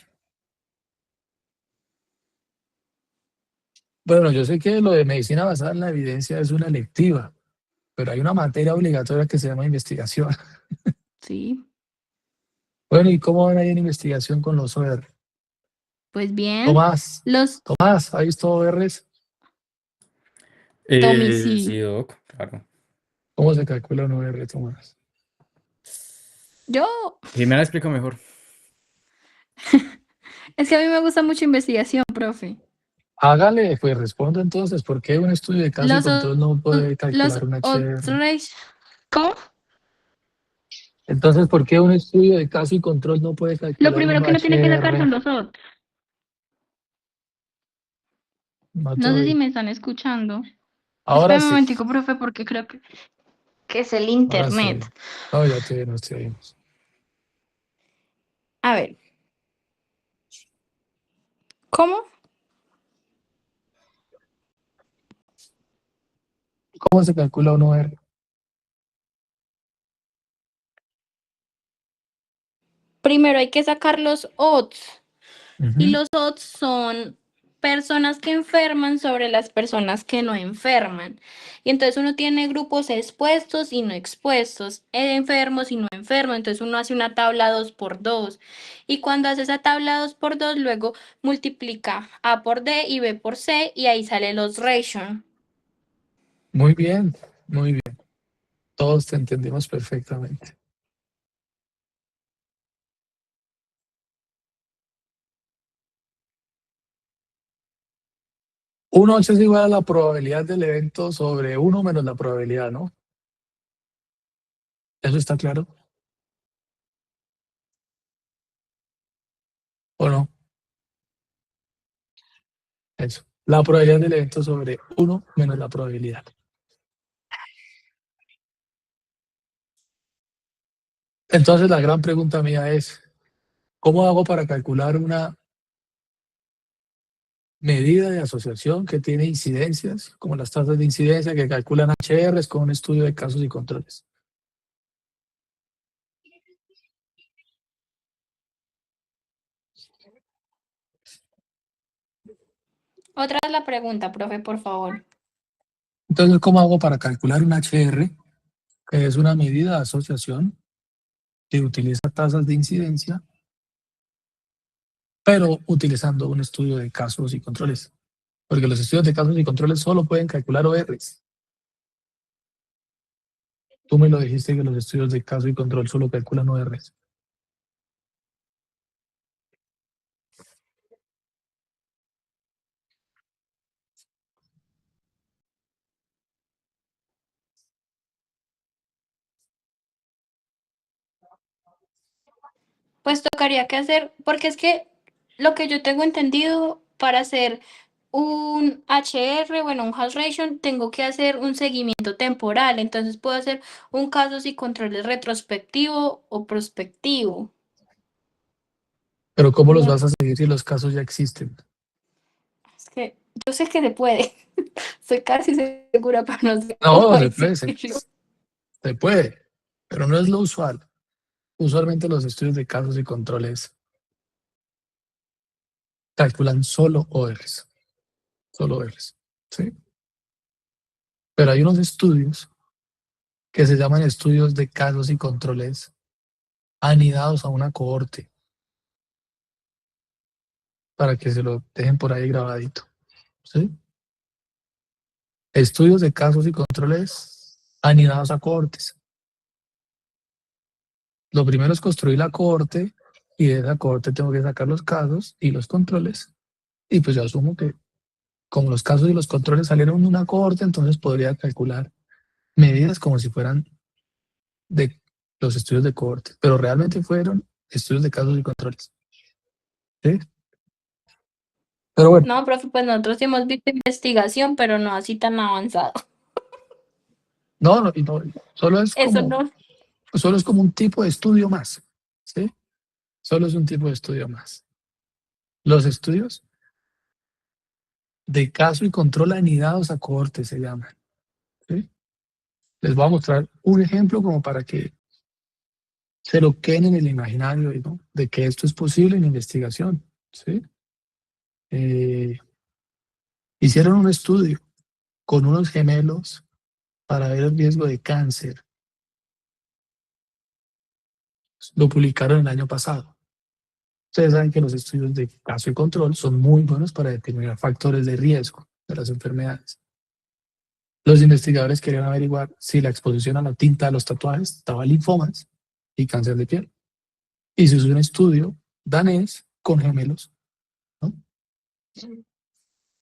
Speaker 2: Bueno, yo sé que lo de medicina basada en la evidencia es una electiva, pero hay una materia obligatoria que se llama investigación.
Speaker 6: Sí,
Speaker 2: Bueno, ¿y cómo van ahí en investigación con los OR?
Speaker 6: pues bien,
Speaker 2: Tomás,
Speaker 6: los
Speaker 2: ¿ha visto ORs?
Speaker 6: Tommy sí.
Speaker 3: Sí, Doc, claro.
Speaker 2: ¿Cómo se calcula un OR, Tomás?
Speaker 6: Yo,
Speaker 3: Jimena explica mejor.
Speaker 6: es que a mí me gusta mucho investigación, profe.
Speaker 2: Hágale, pues responda entonces, ¿por qué un estudio de caso y
Speaker 6: Los,
Speaker 2: control no puede
Speaker 6: los
Speaker 2: calcular un
Speaker 6: odds
Speaker 2: HR?
Speaker 6: ratio, ¿cómo?
Speaker 2: Entonces, ¿por qué un estudio de caso y control no puede
Speaker 6: Lo
Speaker 2: calcular
Speaker 6: primero
Speaker 2: un
Speaker 6: que uno tiene que sacar son
Speaker 2: HR?
Speaker 6: los odds.
Speaker 2: No te
Speaker 6: No sé si
Speaker 2: oí.
Speaker 6: me están escuchando.
Speaker 2: Ahora
Speaker 6: Espera un
Speaker 2: sí,
Speaker 6: momentico, profe, porque creo que es el
Speaker 2: ahora sí.
Speaker 6: internet.
Speaker 2: No, ya nos te oímos.
Speaker 6: A ver. ¿Cómo?
Speaker 2: ¿Cómo se calcula un OR?
Speaker 6: Primero hay que sacar los odds. Y
Speaker 2: Ujú.
Speaker 6: los odds son personas que enferman sobre las personas que no enferman. Y entonces uno tiene grupos expuestos y no expuestos, enfermos y no enfermos. Entonces uno hace una tabla 2 por 2. Y cuando hace esa tabla 2 por 2, luego multiplica A por D y B por C y ahí sale los ratio.
Speaker 2: Muy bien, muy bien. Todos te entendimos perfectamente. 1/8 es igual a la probabilidad del evento sobre 1 menos la probabilidad, ¿no? ¿Eso está claro? ¿O no? Eso. La probabilidad del evento sobre 1 menos la probabilidad. Entonces, la gran pregunta mía es, ¿cómo hago para calcular una medida de asociación que tiene incidencias, como las tasas de incidencia que calculan HRs con un estudio de casos y controles?
Speaker 6: Otra es la pregunta, profe, por favor.
Speaker 2: Entonces, ¿cómo hago para calcular un HR, que es una medida de asociación que utiliza tasas de incidencia, pero utilizando un estudio de casos y controles? Porque los estudios de casos y controles solo pueden calcular ORs. Tú me lo dijiste que los estudios de caso y control solo calculan ORs.
Speaker 6: Pues tocaría que hacer, porque es que lo que yo tengo entendido, para hacer un HR, bueno, un hash ratio, tengo que hacer un seguimiento temporal. Entonces puedo hacer un casos y controles retrospectivo o prospectivo.
Speaker 2: Pero ¿cómo los
Speaker 6: No,
Speaker 2: vas a seguir si los casos ya existen?
Speaker 6: es que yo sé que se puede. Estoy casi segura, pero no sé
Speaker 2: No,
Speaker 6: cómo
Speaker 2: se puede,
Speaker 6: decirlo.
Speaker 2: se puede, pero no es lo usual. Usualmente los estudios de casos y controles calculan solo ORs, solo ORs, ¿sí? Pero hay unos estudios que se llaman estudios de casos y controles anidados a una cohorte, para que se lo dejen por ahí grabadito, ¿sí? Estudios de casos y controles anidados a cohortes. Lo primero es construir la cohorte y de esa cohorte tengo que sacar los casos y los controles. Y pues yo asumo que como los casos y los controles salieron de una cohorte, entonces podría calcular medidas como si fueran de los estudios de cohorte, pero realmente fueron estudios de casos y controles, ¿sí? Pero bueno,
Speaker 6: No, profe, pues nosotros sí hemos visto investigación, pero no así tan avanzado.
Speaker 2: no, solo
Speaker 6: Eso no.
Speaker 2: es como un tipo de estudio más, ¿sí? Solo es un tipo de estudio más. Los estudios de caso y control anidados a cohorte se llaman, ¿sí? Les voy a mostrar un ejemplo como para que se lo queden en el imaginario, ¿no?, de que esto es posible en investigación, ¿sí? Hicieron un estudio con unos gemelos para ver el riesgo de cáncer. Lo publicaron el año pasado. Ustedes saben que los estudios de caso y control son muy buenos para determinar factores de riesgo de las enfermedades. Los investigadores querían averiguar si la exposición a la tinta de los tatuajes daba linfomas y cáncer de piel. Y se hizo un estudio danés con gemelos, ¿no?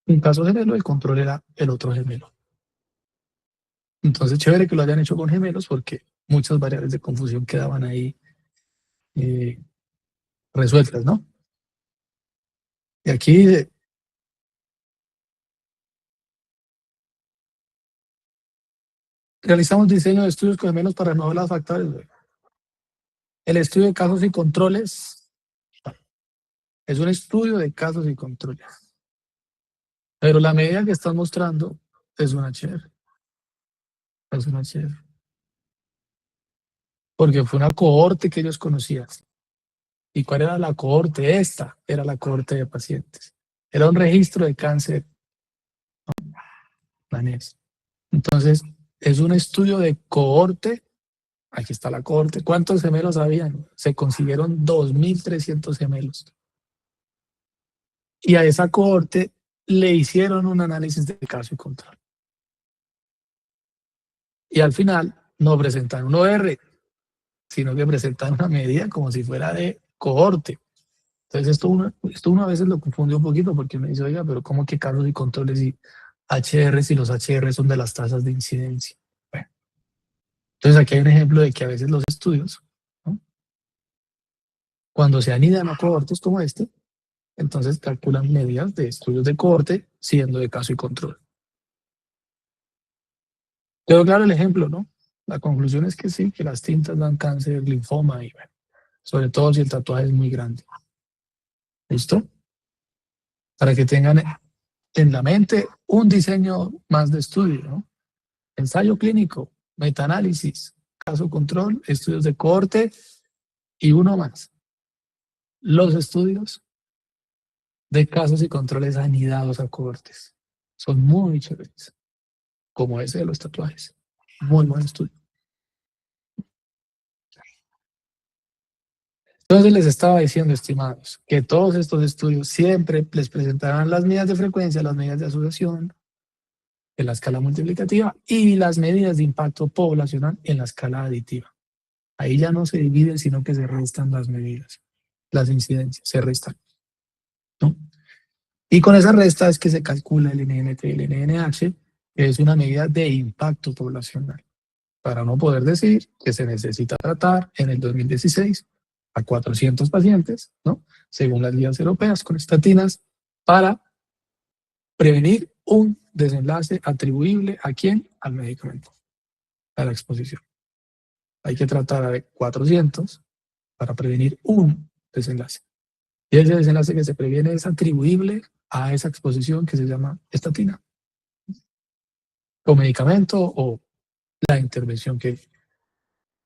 Speaker 2: Un caso gemelo, el control era el otro gemelo. Entonces, chévere que lo hayan hecho con gemelos porque muchas variables de confusión quedaban ahí resueltas, ¿no? Y aquí dice, realizamos diseño de estudios con gemelos para no hablar factores. El estudio de casos y controles es un estudio de casos y controles. Pero la medida que están mostrando es una HR. Es una HR. Porque fue una cohorte que ellos conocían. ¿Y cuál era la cohorte? Esta era la cohorte de pacientes. Era un registro de cáncer danés. Entonces, es un estudio de cohorte. Aquí está la cohorte. ¿Cuántos gemelos habían? Se consiguieron 2.300 gemelos. Y a esa cohorte le hicieron un análisis de caso y control. Y al final no presentan un OR, sino que presentan una medida como si fuera de cohorte. Entonces esto uno a veces lo confunde un poquito porque uno dice, oiga, pero ¿cómo que casos y controles y HR si los HR son de las tasas de incidencia? Bueno, entonces aquí hay un ejemplo de que a veces los estudios, ¿no?, cuando se anidan a cohortes como este, entonces calculan medidas de estudios de cohorte siendo de caso y control. Quedó claro el ejemplo, ¿no? La conclusión es que sí, que las tintas dan cáncer, linfoma y bueno, sobre todo si el tatuaje es muy grande. ¿Listo? Para que tengan en la mente un diseño más de estudio, ¿no? Ensayo clínico, metaanálisis, caso control, estudios de cohorte y uno más. Los estudios de casos y controles anidados a cohortes. Son muy chéveres, como ese de los tatuajes. Muy buen estudio. Entonces les estaba diciendo, estimados, que todos estos estudios siempre les presentarán las medidas de frecuencia, las medidas de asociación en la escala multiplicativa y las medidas de impacto poblacional en la escala aditiva. Ahí ya no se dividen, sino que se restan las medidas, las incidencias, se restan, ¿no? Y con esa resta es que se calcula el NNT y el NNH, que es una medida de impacto poblacional, para no poder decir que se necesita tratar en el 2016 a 400 pacientes, ¿no? Según las guías europeas, con estatinas, para prevenir un desenlace atribuible ¿a quién? Al medicamento, a la exposición. Hay que tratar a 400 para prevenir un desenlace. Y ese desenlace que se previene es atribuible a esa exposición que se llama estatina, o medicamento o la intervención que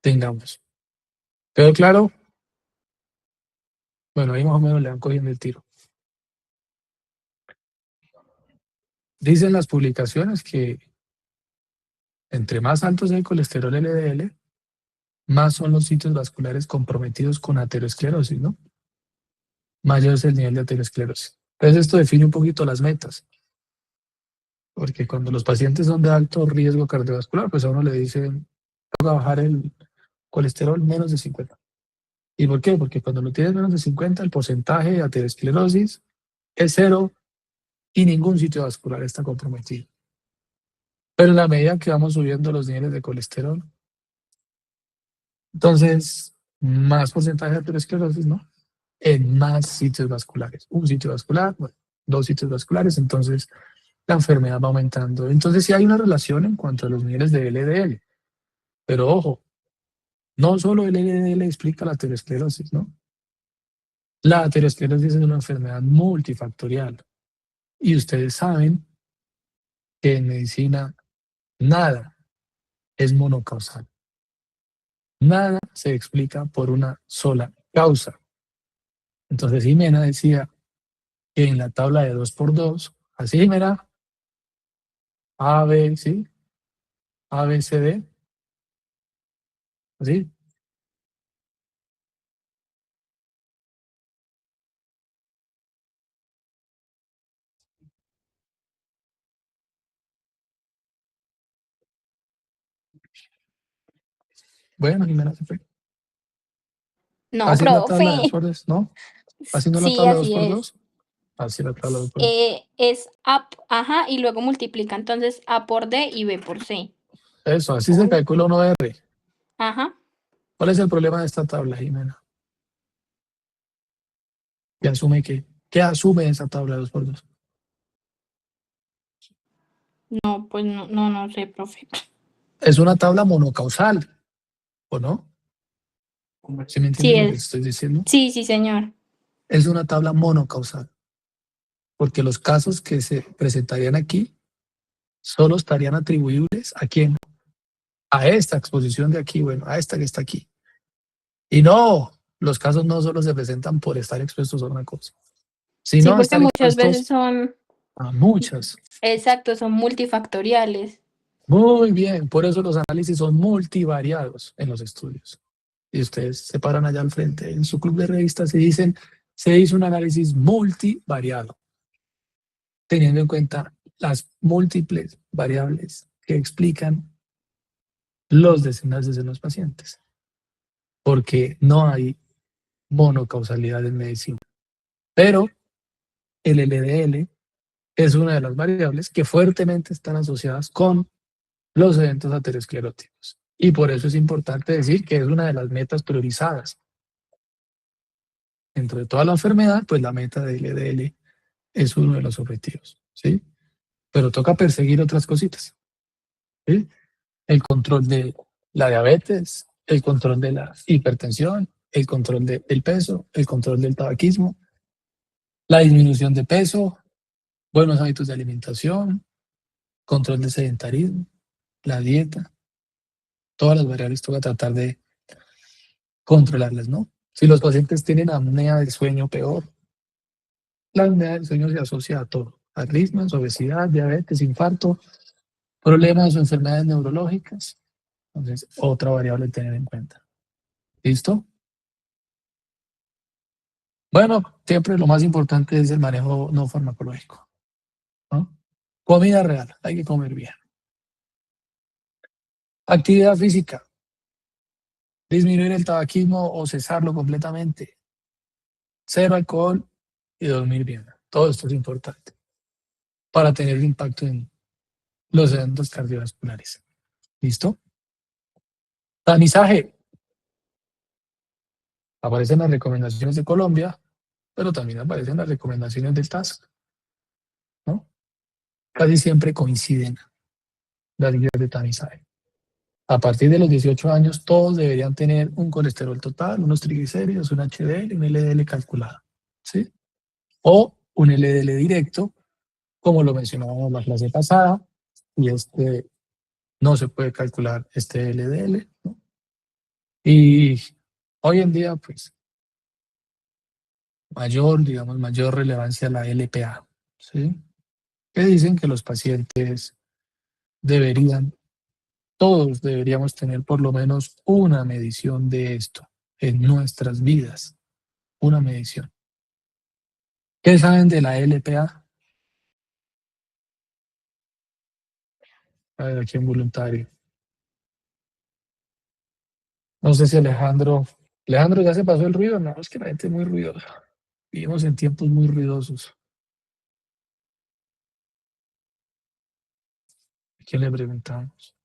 Speaker 2: tengamos. ¿Quedó claro? Bueno, ahí más o menos le van cogiendo el tiro. Dicen las publicaciones que entre más alto sea el colesterol LDL, más son los sitios vasculares comprometidos con aterosclerosis, ¿no? Mayor es el nivel de aterosclerosis. Entonces esto define un poquito las metas, porque cuando los pacientes son de alto riesgo cardiovascular, pues a uno le dicen, toca bajar el colesterol menos de 50. ¿Y por qué? Porque cuando lo tienes menos de 50, el porcentaje de aterosclerosis es 0 y ningún sitio vascular está comprometido. Pero en la medida que vamos subiendo los niveles de colesterol, entonces más porcentaje de aterosclerosis, ¿no? En más sitios vasculares. Un sitio vascular, bueno, 2 sitios vasculares, entonces la enfermedad va aumentando. Entonces sí hay una relación en cuanto a los niveles de LDL. Pero ojo, no solo el LDL explica la aterosclerosis, ¿no? La aterosclerosis es una enfermedad multifactorial. Y ustedes saben que en medicina nada es monocausal. Nada se explica por una sola causa. Entonces Jimena decía que en la tabla de 2×2, así Jimena, A, B, ¿sí? A, B, C, D, así. Bueno, Jimena se fue.
Speaker 6: No,
Speaker 2: Así es la tabla de
Speaker 6: profe.
Speaker 2: 2×2, ¿no? Haciendo la
Speaker 6: Sí,
Speaker 2: tabla de
Speaker 6: así es.
Speaker 2: 2×2. Así es la tabla de 2×2.
Speaker 6: Es A, ajá, y luego multiplica entonces A por D y B por C.
Speaker 2: Eso, así se calcula 1R.
Speaker 6: Ajá.
Speaker 2: ¿Cuál es el problema de esta tabla, Jimena? ¿Qué asume qué? ¿Qué asume esa tabla de 2×2?
Speaker 6: No, pues no sé, profe.
Speaker 2: Es una tabla monocausal, ¿o no? ¿Sí me entiende
Speaker 6: Sí
Speaker 2: lo que
Speaker 6: es.
Speaker 2: estoy diciendo?
Speaker 6: Sí, señor.
Speaker 2: Es una tabla monocausal, porque los casos que se presentarían aquí solo estarían atribuibles ¿a quién? A esta exposición de aquí, bueno, a esta que está aquí. Y no, los casos no solo se presentan por estar expuestos a una cosa,
Speaker 6: Sí,
Speaker 2: sino a
Speaker 6: porque
Speaker 2: estar
Speaker 6: muchas veces
Speaker 2: expuestos
Speaker 6: son,
Speaker 2: a muchas.
Speaker 6: exacto, son multifactoriales.
Speaker 2: Muy bien, por eso los análisis son multivariados en los estudios. Y ustedes se paran allá al frente en su club de revistas y dicen, se hizo un análisis multivariado, teniendo en cuenta las múltiples variables que explican los desenlaces en los pacientes. Porque no hay monocausalidad en medicina. Pero el LDL es una de las variables que fuertemente están asociadas con los eventos ateroscleróticos. Y por eso es importante decir que es una de las metas priorizadas. Dentro de toda la enfermedad, pues la meta de LDL es uno de los objetivos, ¿sí? Pero toca perseguir otras cositas, ¿sí? El control de la diabetes, el control de la hipertensión, el control del peso, el control del tabaquismo, la disminución de peso, buenos hábitos de alimentación, control del sedentarismo, la dieta, todas las variables toca tratar de controlarlas, ¿no? Si los pacientes tienen apnea del sueño, peor. La apnea del sueño se asocia a todo, arritmias, obesidad, diabetes, infarto, problemas o enfermedades neurológicas. Entonces, otra variable a tener en cuenta. ¿Listo? Bueno, siempre lo más importante es el manejo no farmacológico, ¿no? Comida real, hay que comer bien. Actividad física, disminuir el tabaquismo o cesarlo completamente. Cero alcohol y dormir bien. Todo esto es importante para tener un impacto en los eventos cardiovasculares. ¿Listo? Tamizaje. Aparecen las recomendaciones de Colombia, pero también aparecen las recomendaciones del TASC, ¿no? Casi siempre coinciden las guías de tamizaje. A partir de los 18 años, todos deberían tener un colesterol total, unos triglicéridos, un HDL y un LDL calculado, ¿sí? O un LDL directo, como lo mencionábamos en la clase pasada, y no se puede calcular este LDL, ¿no? Y hoy en día, pues, mayor relevancia a la LPA, ¿sí? Que dicen que los pacientes todos deberíamos tener por lo menos una medición de esto en nuestras vidas, una medición. ¿Qué saben de la LPA? A ver, aquí en voluntario. No sé si Alejandro ya se pasó el ruido. No, es que la gente es muy ruidosa. Vivimos en tiempos muy ruidosos. ¿A quién le preguntamos?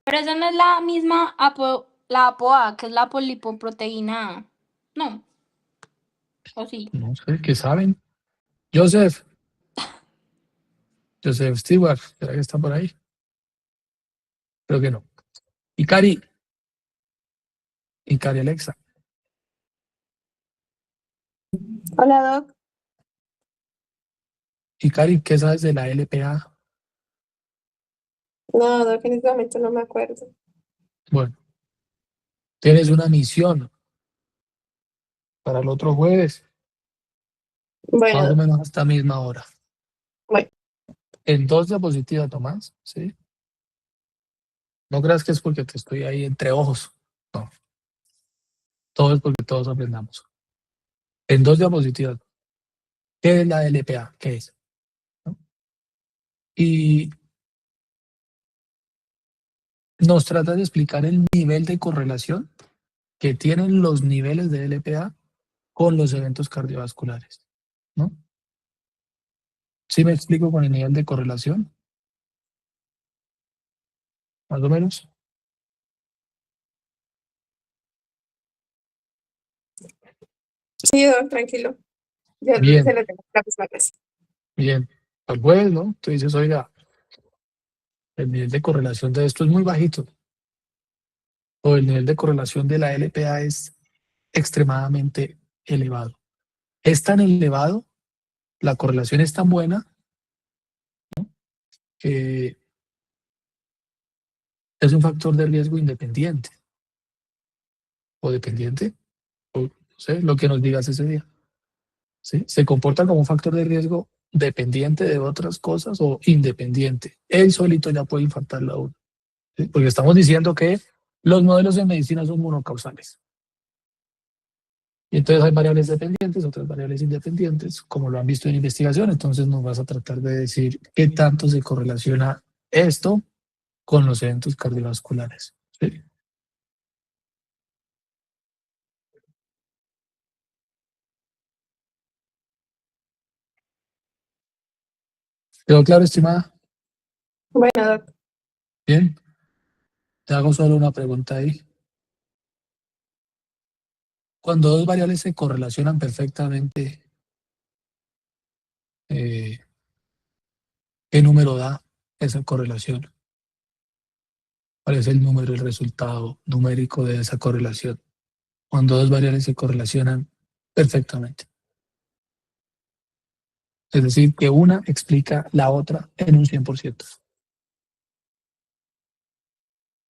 Speaker 6: Pero esa no es la misma la ApoA, que es la polipoproteína A. No. ¿O sí?
Speaker 2: No sé, ¿qué saben? Joseph Stewart, ¿será que está por ahí? Creo que no. Ikari Alexa.
Speaker 8: Hola, Doc.
Speaker 2: Ikari, ¿qué sabes de la LPA?
Speaker 8: No, Doc, en este momento no me acuerdo.
Speaker 2: Bueno, tienes una misión para el otro jueves,
Speaker 8: Bueno,
Speaker 2: más o
Speaker 8: Doc.
Speaker 2: menos a esta misma hora.
Speaker 8: Bueno.
Speaker 2: En 2 diapositivas, Tomás, ¿sí? No creas que es porque te estoy ahí entre ojos. No. Todo es porque todos aprendamos. En 2 diapositivas. ¿Qué es la LPA? ¿Qué es? ¿No? Y nos trata de explicar el nivel de correlación que tienen los niveles de LPA con los eventos cardiovasculares, ¿no? ¿Sí me explico con el nivel de correlación? Más o menos.
Speaker 8: Sí, Doc, tranquilo. Yo
Speaker 2: Bien,
Speaker 8: se lo tengo la misma vez.
Speaker 2: bien. Al jueves, ¿no? Tú dices, oiga, el nivel de correlación de esto es muy bajito, o el nivel de correlación de la LPA es extremadamente elevado. Es tan elevado, la correlación es tan buena, que es un factor de riesgo independiente o dependiente, o no sé, lo que nos digas ese día. ¿Sí? Se comporta como un factor de riesgo dependiente de otras cosas o independiente. Él solito ya puede infartarla a uno, ¿sí? Porque estamos diciendo que los modelos de medicina son monocausales. Y entonces hay variables dependientes, otras variables independientes, como lo han visto en investigación. Entonces nos vas a tratar de decir qué tanto se correlaciona esto con los eventos cardiovasculares, ¿sí? ¿Quedó claro, estimada?
Speaker 8: Bueno, Doc.
Speaker 2: Bien. Te hago solo una pregunta ahí. Cuando dos variables se correlacionan perfectamente, ¿qué número da esa correlación? ¿Cuál es el número, el resultado numérico de esa correlación? Cuando dos variables se correlacionan perfectamente. Es decir, que una explica la otra en un 100%.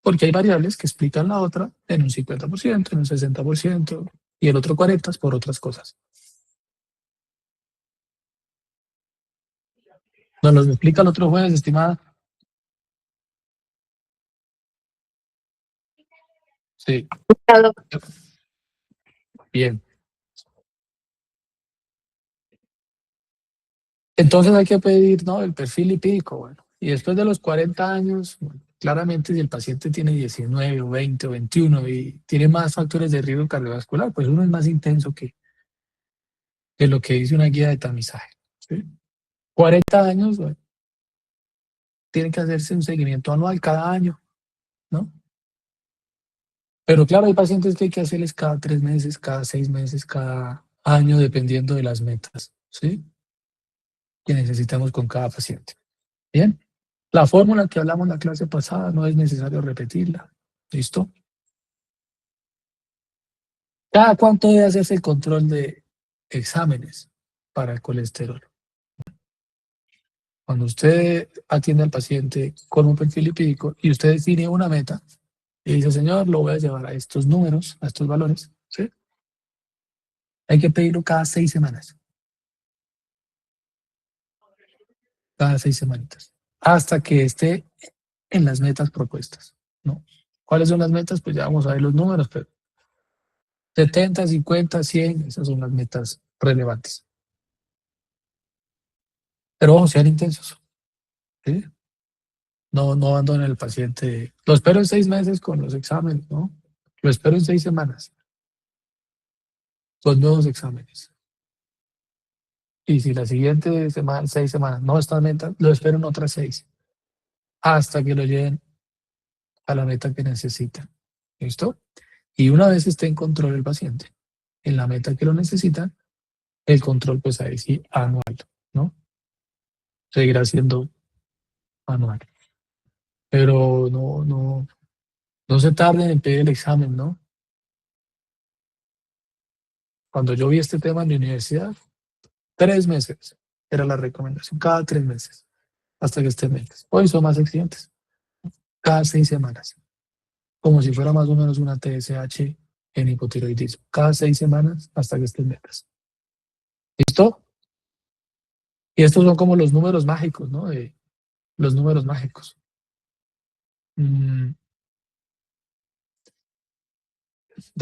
Speaker 2: Porque hay variables que explican la otra en un 50%, en un 60% y el otro 40% por otras cosas. Nos lo explica el otro jueves, estimada. Sí.
Speaker 8: Hola, Doc.
Speaker 2: Bien. Entonces hay que pedir, ¿no?, el perfil lipídico, bueno. Y después de los 40 años, bueno, claramente si el paciente tiene 19 o 20 o 21 y tiene más factores de riesgo cardiovascular, pues uno es más intenso que lo que dice una guía de tamizaje, ¿sí? 40 años, bueno, tiene que hacerse un seguimiento anual cada año, ¿no? Pero claro, hay pacientes que hay que hacerles cada 3 meses, cada 6 meses, cada año, dependiendo de las metas, ¿sí?, que necesitamos con cada paciente. Bien. La fórmula que hablamos la clase pasada no es necesario repetirla. ¿Listo? ¿Cada cuánto debe hacerse el control de exámenes para el colesterol? Cuando usted atiende al paciente con un perfil lipídico y usted define una meta y dice, señor, lo voy a llevar a estos números, a estos valores, ¿sí?, hay que pedirlo cada 6 semanas. Cada 6 semanitas. Hasta que esté en las metas propuestas, ¿no? ¿Cuáles son las metas? Pues ya vamos a ver los números, pero 70, 50, 100, esas son las metas relevantes. Pero ojo, sean intensos, ¿sí? No abandonen al paciente. Lo espero en 6 meses con los exámenes, ¿no? Lo espero en 6 semanas con nuevos exámenes. Y si la siguiente semana, 6 semanas, no está meta, lo espero en otras 6, hasta que lo lleven a la meta que necesitan. ¿Listo? Y una vez esté en control el paciente, en la meta que lo necesita, el control, pues ahí sí, anual, ¿no? Seguirá siendo anual. Pero no se tarden en pedir el examen, ¿no? Cuando yo vi este tema en mi universidad, 3 meses era la recomendación, cada 3 meses, hasta que estén metas. Hoy son más exigentes, cada 6 semanas, como si fuera más o menos una TSH en hipotiroidismo, cada 6 semanas hasta que estén metas. ¿Listo? Y estos son como los números mágicos, ¿no? Los números mágicos. De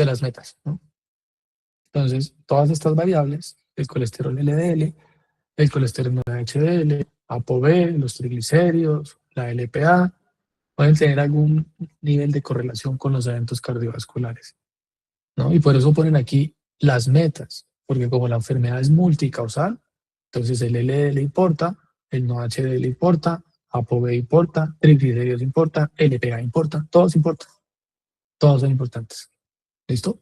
Speaker 2: las metas, ¿no? Entonces, todas estas variables, el colesterol LDL, el colesterol HDL, ApoB, los triglicéridos, la LPA, pueden tener algún nivel de correlación con los eventos cardiovasculares, ¿no? Y por eso ponen aquí las metas, porque como la enfermedad es multicausal, entonces el LDL importa, el no HDL importa, ApoB importa, triglicéridos importa, LPA importa, todos importan, todos son importantes. ¿Listo?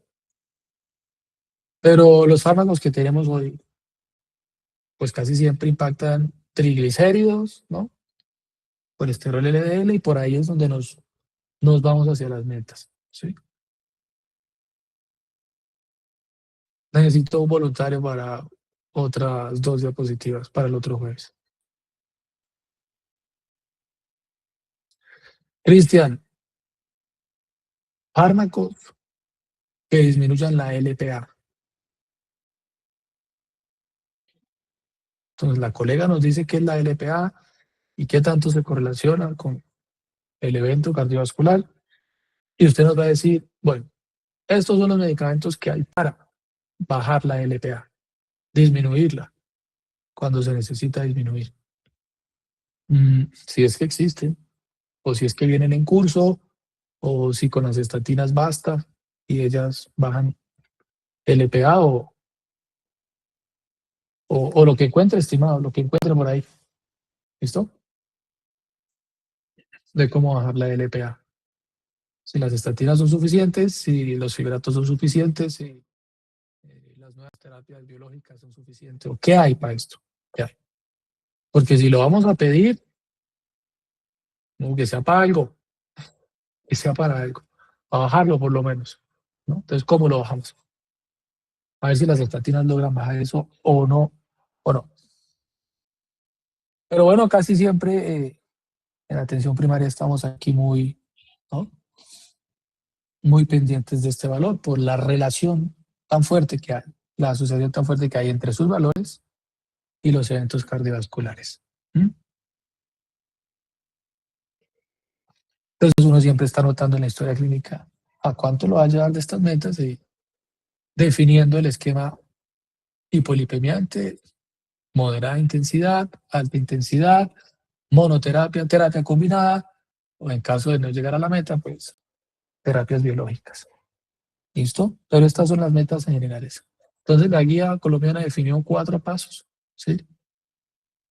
Speaker 2: Pero los fármacos que tenemos hoy, pues casi siempre impactan triglicéridos, ¿no? Colesterol LDL, y por ahí es donde nos vamos hacia las metas, ¿sí? Necesito un voluntario para otras 2 diapositivas para el otro jueves. Cristian, fármacos que disminuyan la LPA. Entonces la colega nos dice qué es la LPA y qué tanto se correlaciona con el evento cardiovascular, y usted nos va a decir, bueno, estos son los medicamentos que hay para bajar la LPA, disminuirla cuando se necesita disminuir. Si es que existen, o si es que vienen en curso, o si con las estatinas basta y ellas bajan LPA, o lo que encuentre, estimado, lo que encuentre por ahí. ¿Listo? De cómo bajar la LPA. Si las estatinas son suficientes, si los fibratos son suficientes, si las nuevas terapias biológicas son suficientes, o qué hay para esto. ¿Qué hay? Porque si lo vamos a pedir, no, que sea para algo, que sea para algo, para bajarlo por lo menos, ¿no? Entonces, ¿cómo lo bajamos? A ver si las estatinas logran bajar eso o no, o no. Pero bueno, casi siempre en atención primaria estamos aquí muy, ¿no?, muy pendientes de este valor por la relación tan fuerte que hay, la asociación tan fuerte que hay entre sus valores y los eventos cardiovasculares. Entonces uno siempre está notando en la historia clínica a cuánto lo va a llevar de estas metas y definiendo el esquema hipolipemiante, moderada intensidad, alta intensidad, monoterapia, terapia combinada, o en caso de no llegar a la meta, pues terapias biológicas. ¿Listo? Pero estas son las metas generales. Entonces la guía colombiana definió 4 pasos, ¿sí?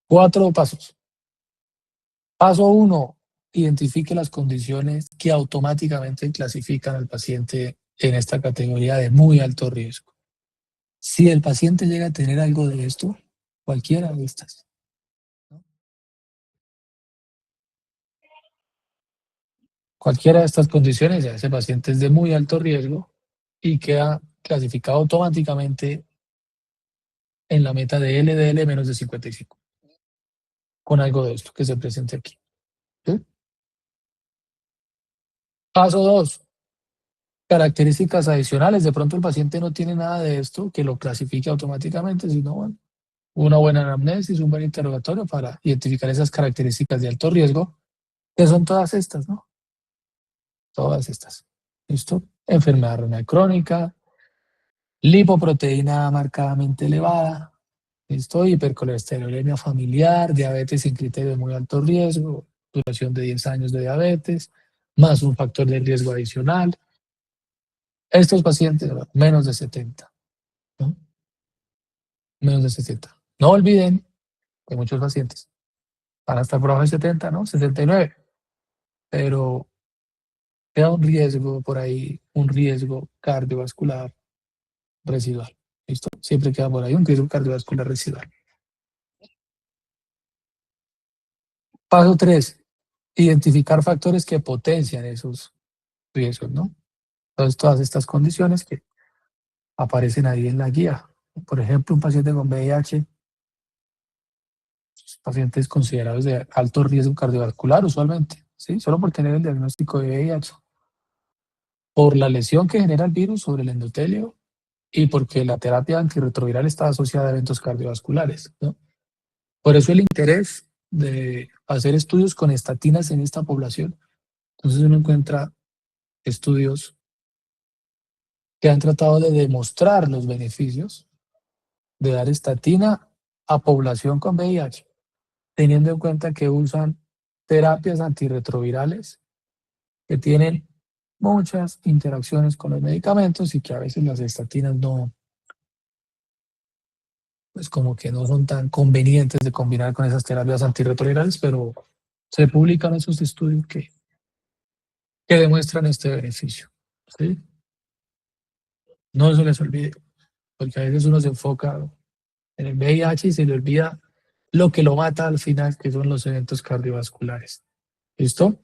Speaker 2: 4 pasos. Paso 1, identifique las condiciones que automáticamente clasifican al paciente en esta categoría de muy alto riesgo. Si el paciente llega a tener algo de esto, cualquiera de estas, ¿no? Cualquiera de estas condiciones, ya ese paciente es de muy alto riesgo y queda clasificado automáticamente en la meta de LDL menos de 55, con algo de esto que se presente aquí, ¿sí? Paso 2, características adicionales. De pronto el paciente no tiene nada de esto que lo clasifique automáticamente, sino bueno, una buena anamnesis, un buen interrogatorio para identificar esas características de alto riesgo, que son todas estas, ¿no? Todas estas. ¿Listo? Enfermedad renal crónica, lipoproteína marcadamente elevada, ¿listo? Hipercolesterolemia familiar, diabetes sin criterio de muy alto riesgo, duración de 10 años de diabetes, más un factor de riesgo adicional. Estos pacientes, menos de 70, ¿no? Menos de 70. No olviden que muchos pacientes van a estar por abajo de 70, ¿no? 69. Pero queda un riesgo por ahí, un riesgo cardiovascular residual. ¿Listo? Siempre queda por ahí un riesgo cardiovascular residual. Paso 3, identificar factores que potencian esos riesgos, ¿no? Entonces, todas estas condiciones que aparecen ahí en la guía. Por ejemplo, un paciente con VIH, pacientes considerados de alto riesgo cardiovascular usualmente, ¿sí? Solo por tener el diagnóstico de VIH. Por la lesión que genera el virus sobre el endotelio y porque la terapia antirretroviral está asociada a eventos cardiovasculares, ¿no? Por eso el interés de hacer estudios con estatinas en esta población. Entonces uno encuentra estudios que han tratado de demostrar los beneficios de dar estatina a población con VIH, teniendo en cuenta que usan terapias antirretrovirales que tienen muchas interacciones con los medicamentos y que a veces las estatinas no, pues como que no son tan convenientes de combinar con esas terapias antirretrovirales, pero se publican esos estudios que demuestran este beneficio, ¿sí? No se les olvide, porque a veces uno se enfoca en el VIH y se le olvida lo que lo mata al final, que son los eventos cardiovasculares. ¿Listo?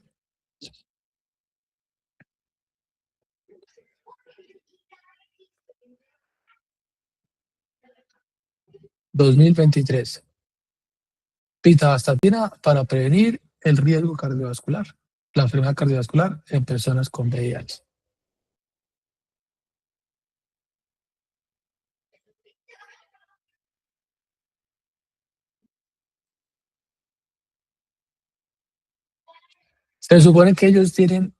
Speaker 2: ...2023... pitavastatina para prevenir el riesgo cardiovascular, la enfermedad cardiovascular en personas con VIH. Se supone que ellos tienen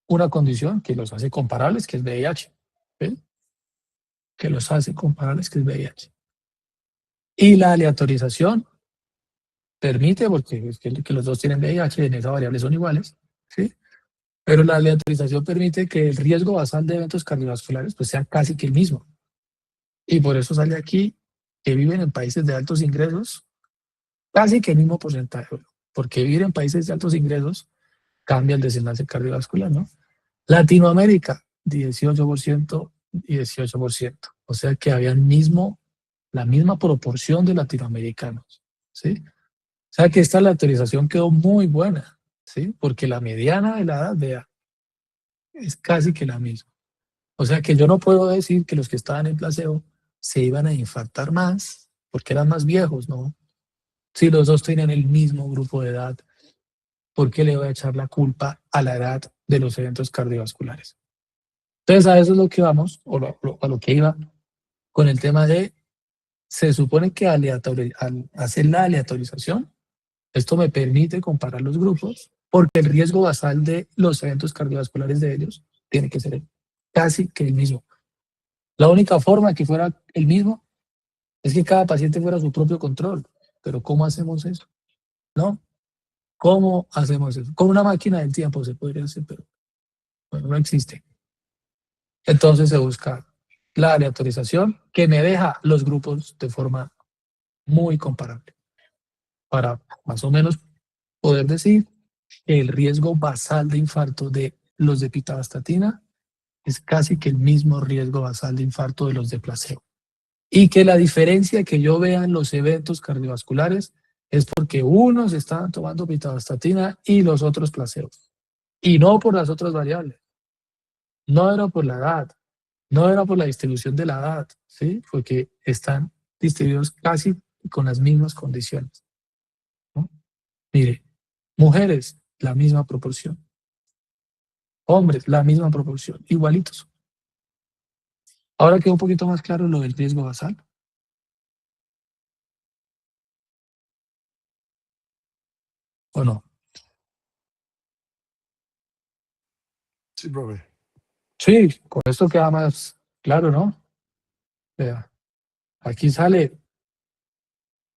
Speaker 2: una condición que los hace comparables, que es VIH, ¿sí? Que los hace comparables, que es VIH. Y la aleatorización permite, porque es que los dos tienen VIH, en esa variable son iguales, ¿sí? Pero la aleatorización permite que el riesgo basal de eventos cardiovasculares pues sea casi que el mismo. Y por eso sale aquí que viven en países de altos ingresos, casi que el mismo porcentaje, porque vivir en países de altos ingresos cambia el desenlace cardiovascular, ¿no? Latinoamérica, 18% y 18%. O sea que había la misma proporción de latinoamericanos, ¿sí? O sea que esta aleatorización quedó muy buena, ¿sí? Porque la mediana de la edad, vea, es casi que la misma. O sea que yo no puedo decir que los que estaban en placebo se iban a infartar más porque eran más viejos, ¿no? Si los dos tienen el mismo grupo de edad, ¿por qué le voy a echar la culpa a la edad de los eventos cardiovasculares? Entonces a eso es lo que vamos, a lo que iba con el tema de, se supone que al hacer la aleatorización, esto me permite comparar los grupos porque el riesgo basal de los eventos cardiovasculares de ellos tiene que ser casi que el mismo. La única forma que fuera el mismo es que cada paciente fuera su propio control. Pero ¿cómo hacemos eso? ¿No? ¿Cómo hacemos eso? Con una máquina del tiempo se podría hacer, pero bueno, no existe. Entonces se busca la aleatorización que me deja los grupos de forma muy comparable para más o menos poder decir que el riesgo basal de infarto de los de pitavastatina es casi que el mismo riesgo basal de infarto de los de placebo. Y que la diferencia que yo vea en los eventos cardiovasculares es porque unos estaban tomando pitavastatina y los otros placebo. Y no por las otras variables. No era por la edad, no era por la distribución de la edad, ¿sí? Porque están distribuidos casi con las mismas condiciones, ¿no? Mire, mujeres, la misma proporción. Hombres, la misma proporción, igualitos. Ahora quedó un poquito más claro lo del riesgo basal. ¿O no?
Speaker 7: Sí, profe.
Speaker 2: Sí, con esto queda más claro, ¿no? Vea, aquí sale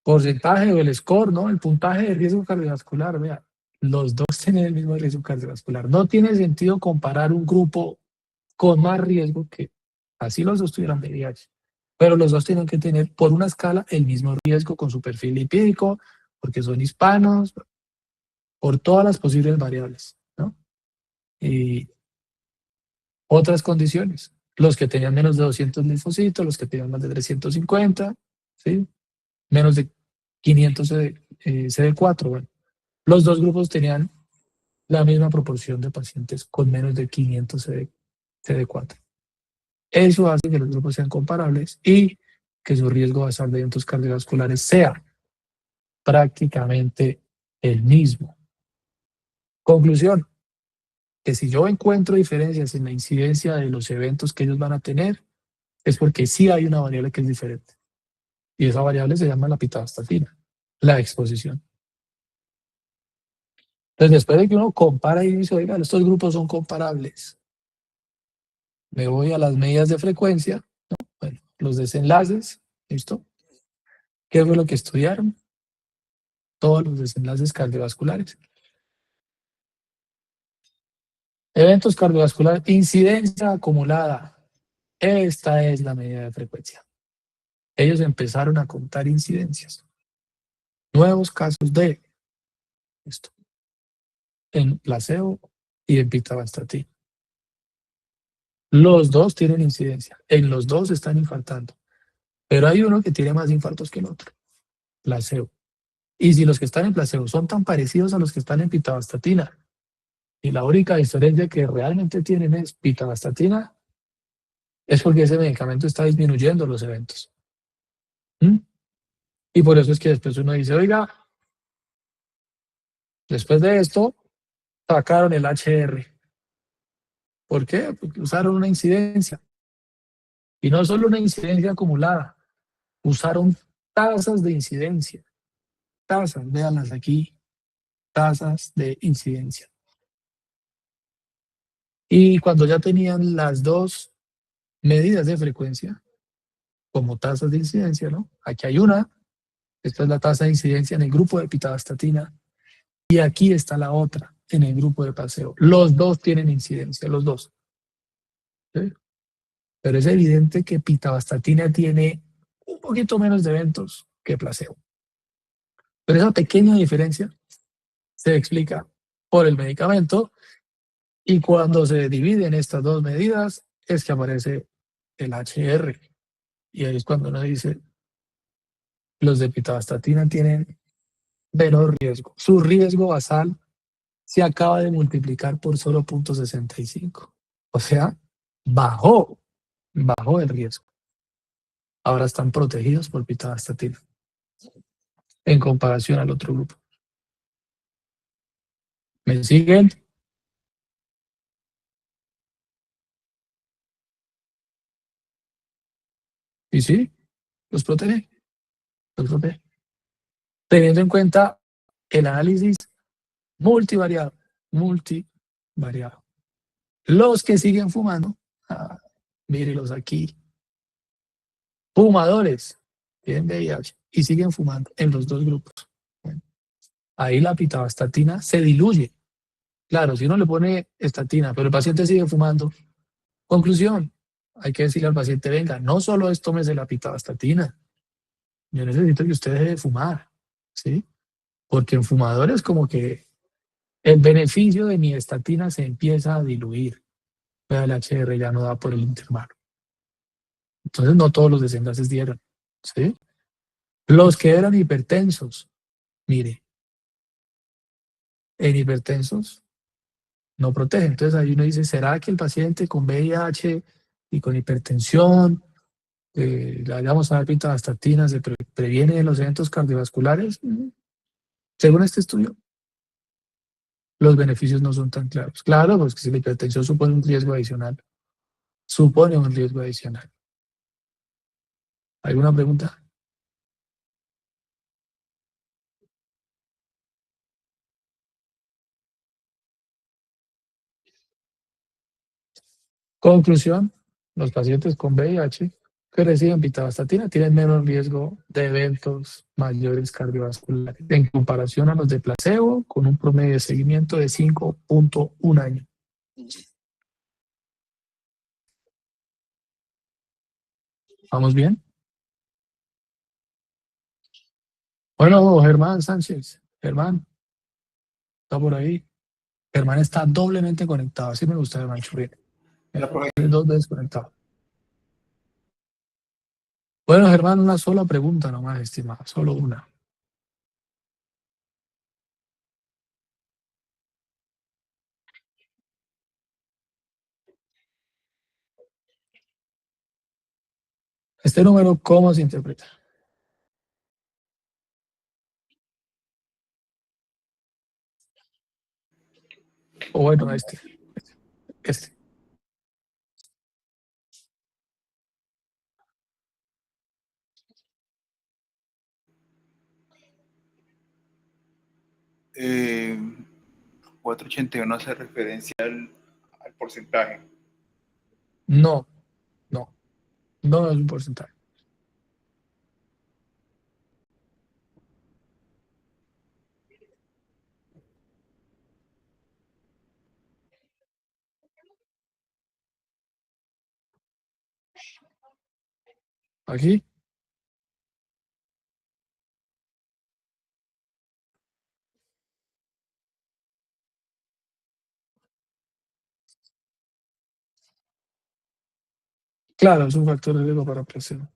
Speaker 2: porcentaje o el score, ¿no? El puntaje de riesgo cardiovascular, vea. Los dos tienen el mismo riesgo cardiovascular. No tiene sentido comparar un grupo con más riesgo que así los dos tuvieran VIH. Pero los dos tienen que tener por una escala el mismo riesgo con su perfil lipídico, porque son hispanos, por todas las posibles variables, ¿no? Y otras condiciones. Los que tenían menos de 200 linfocitos, los que tenían más de 350, ¿sí? Menos de 500 CD4. Bueno, los dos grupos tenían la misma proporción de pacientes con menos de 500 CD4. Eso hace que los grupos sean comparables y que su riesgo basal de eventos cardiovasculares sea prácticamente el mismo. Conclusión, que si yo encuentro diferencias en la incidencia de los eventos que ellos van a tener, es porque sí hay una variable que es diferente. Y esa variable se llama la pitavastatina, la exposición. Entonces, después de que uno compara y dice, oiga, estos grupos son comparables, me voy a las medidas de frecuencia, ¿no? Bueno, los desenlaces, ¿listo? ¿Qué fue lo que estudiaron? Todos los desenlaces cardiovasculares. Eventos cardiovasculares, incidencia acumulada. Esta es la medida de frecuencia. Ellos empezaron a contar incidencias. Nuevos casos de esto en placebo y en pitavastatina. Los dos tienen incidencia. En los dos están infartando. Pero hay uno que tiene más infartos que el otro. Placebo. Y si los que están en placebo son tan parecidos a los que están en pitavastatina, y la única diferencia que realmente tienen es pitavastatina, es porque ese medicamento está disminuyendo los eventos. Y por eso es que después uno dice, oiga, después de esto, sacaron el HR. ¿Por qué? Porque usaron una incidencia. Y no solo una incidencia acumulada, usaron tasas de incidencia. Tasas, véanlas aquí, tasas de incidencia. Y cuando ya tenían las dos medidas de frecuencia, como tasas de incidencia, ¿no? Aquí hay una, esta es la tasa de incidencia en el grupo de pitavastatina, y aquí está la otra, en el grupo de placebo. Los dos tienen incidencia, los dos. ¿Sí? Pero es evidente que pitavastatina tiene un poquito menos de eventos que placebo. Pero esa pequeña diferencia se explica por el medicamento y cuando se dividen estas dos medidas es que aparece el HR. Y ahí es cuando uno dice, los de pitavastatina tienen menor riesgo. Su riesgo basal se acaba de multiplicar por solo 0.65. O sea, bajó el riesgo. Ahora están protegidos por pitavastatina en comparación al otro grupo. ¿Me siguen? Y sí, los protege. Teniendo en cuenta el análisis multivariado. Los que siguen fumando, mírelos aquí, Fumadores tienen VIH y siguen fumando en los dos grupos. Bueno, ahí la pitavastatina se diluye. Claro, si uno le pone estatina, pero el paciente sigue fumando. Conclusión, hay que decirle al paciente, venga, no solo es tómese la pitavastatina, yo necesito que usted deje de fumar, ¿sí? Porque en fumadores como que el beneficio de mi estatina se empieza a diluir. El HR ya no da por el intervalo. Entonces no todos los desenlaces dieron, ¿sí? Los que eran hipertensos, mire, en hipertensos no protege. Entonces ahí uno dice, ¿será que el paciente con VIH y con hipertensión, le vamos a dar pitavastatina, se previene de los eventos cardiovasculares? Según este estudio, los beneficios no son tan claros. Claro, pues que si la hipertensión supone un riesgo adicional, supone un riesgo adicional. ¿Alguna pregunta? Conclusión, los pacientes con VIH que reciben pitavastatina tienen menos riesgo de eventos mayores cardiovasculares en comparación a los de placebo, con un promedio de seguimiento de 5.1 años. ¿Vamos bien? Bueno, Germán Sánchez, Germán, está por ahí. Germán está doblemente conectado, así me gusta Germán Churriel. Dos veces conectado. Bueno, Germán, una sola pregunta nomás, estimado, solo una. Este número, ¿cómo se interpreta? O bueno, este.
Speaker 9: Eh, 481 hace referencia al porcentaje.
Speaker 2: No es un porcentaje. Aquí. Claro, es un factor de riesgo para placebo.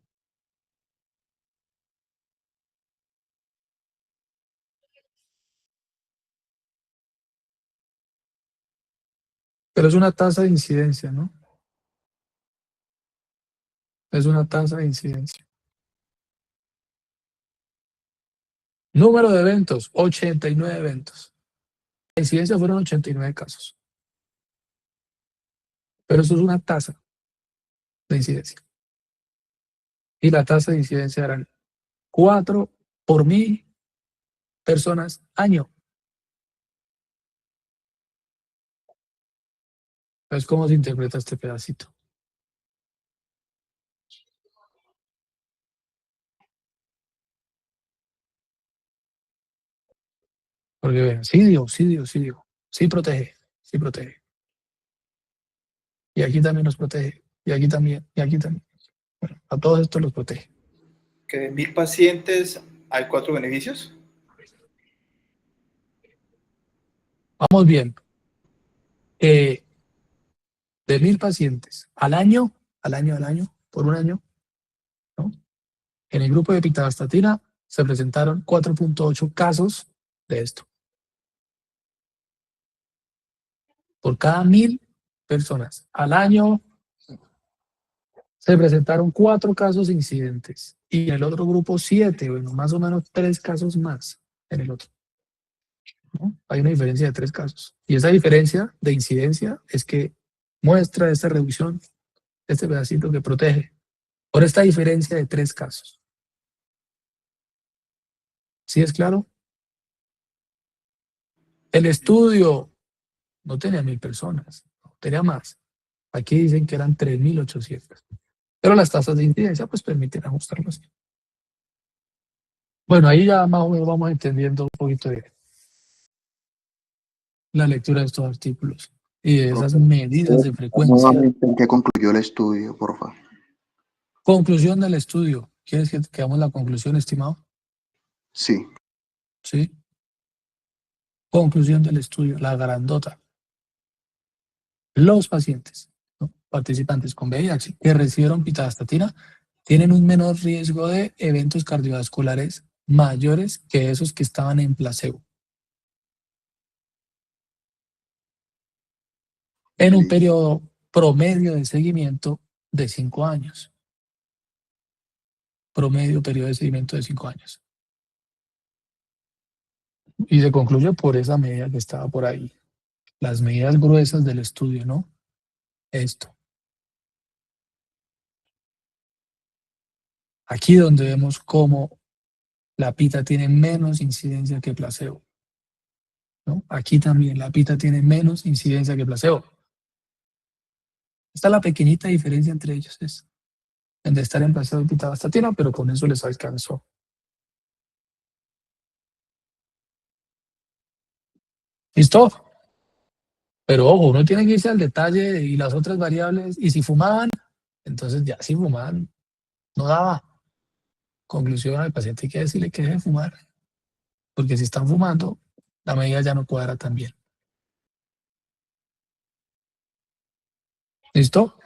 Speaker 2: Pero es una tasa de incidencia, ¿no? Es una tasa de incidencia. Número de eventos, 89 eventos. La incidencia fueron 89 casos. Pero eso es una tasa de incidencia. Y la tasa de incidencia eran 4 por 1000 personas año. Entonces, ¿cómo se interpreta este pedacito? Porque vean, sí digo. Sí protege. Y aquí también nos protege. Y aquí también. Bueno, a todos estos los protege.
Speaker 9: Que de 1000 pacientes hay 4 beneficios.
Speaker 2: Vamos bien. De 1000 pacientes al año, por un año, ¿no? En el grupo de pitavastatina se presentaron 4.8 casos de esto. Por cada 1000 personas al año se presentaron 4 casos incidentes. Y en el otro grupo 7, bueno, más o menos 3 casos más en el otro, ¿no? Hay una diferencia de 3 casos. Y esa diferencia de incidencia es que muestra esta reducción, este pedacito que protege, por esta diferencia de 3 casos. ¿Sí es claro? El estudio no tenía 1000 personas, tenía más. Aquí dicen que eran 3800. Pero las tasas de incidencia pues permiten ajustarlo así. Bueno, ahí ya más o menos vamos entendiendo un poquito de la lectura de estos artículos y de esas medidas de frecuencia.
Speaker 4: Nuevamente, ¿en qué concluyó el estudio, por favor?
Speaker 2: Conclusión del estudio. ¿Quieres que hagamos la conclusión, estimado?
Speaker 4: Sí.
Speaker 2: Sí. Conclusión del estudio, la grandota. Los pacientes, ¿no?, participantes con VIH que recibieron pitavastatina tienen un menor riesgo de eventos cardiovasculares mayores que esos que estaban en placebo, en un
Speaker 4: Listo.
Speaker 2: periodo promedio de seguimiento de 5 años. Promedio periodo de seguimiento de 5 años. Y se concluye por esa medida que estaba por ahí. Las medidas gruesas del estudio, ¿no? Esto. Aquí donde vemos cómo la pita tiene menos incidencia que placebo, ¿no? Aquí también la pita tiene menos incidencia que placebo. Esta es la pequeñita diferencia entre ellos, es en de estar en placebo y pitavastatina, pero con eso les alcanzó. ¿Listo? Pero ojo, uno tiene que irse al detalle y las otras variables, y si fumaban, entonces ya si fumaban, no daba. Conclusión, al paciente hay que decirle que deje de fumar, porque si están fumando, la medida ya no cuadra tan bien. ¿Listo?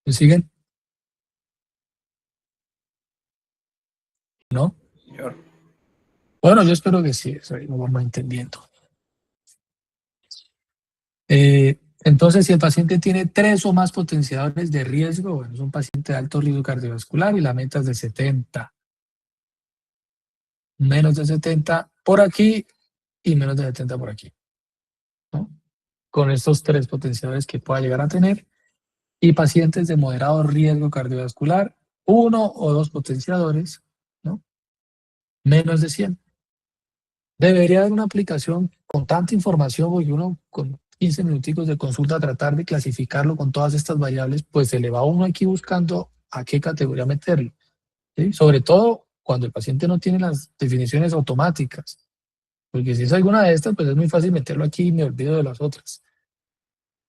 Speaker 2: ¿Me siguen? ¿No?
Speaker 9: Señor.
Speaker 2: Bueno, yo espero que sí, eso ahí lo vamos entendiendo. Entonces, si el paciente tiene 3 o más potenciadores de riesgo, bueno, es un paciente de alto riesgo cardiovascular y la meta es de 70. Menos de 70 por aquí y menos de 70 por aquí, ¿no? Con estos 3 potenciadores que pueda llegar a tener. Y pacientes de moderado riesgo cardiovascular, 1 o 2 potenciadores, ¿no? Menos de 100. Debería haber una aplicación con tanta información, porque uno con 15 minuticos de consulta tratar de clasificarlo con todas estas variables, pues se le va uno aquí buscando a qué categoría meterlo, ¿sí? Sobre todo cuando el paciente no tiene las definiciones automáticas, porque si es alguna de estas, pues es muy fácil meterlo aquí y me olvido de las otras.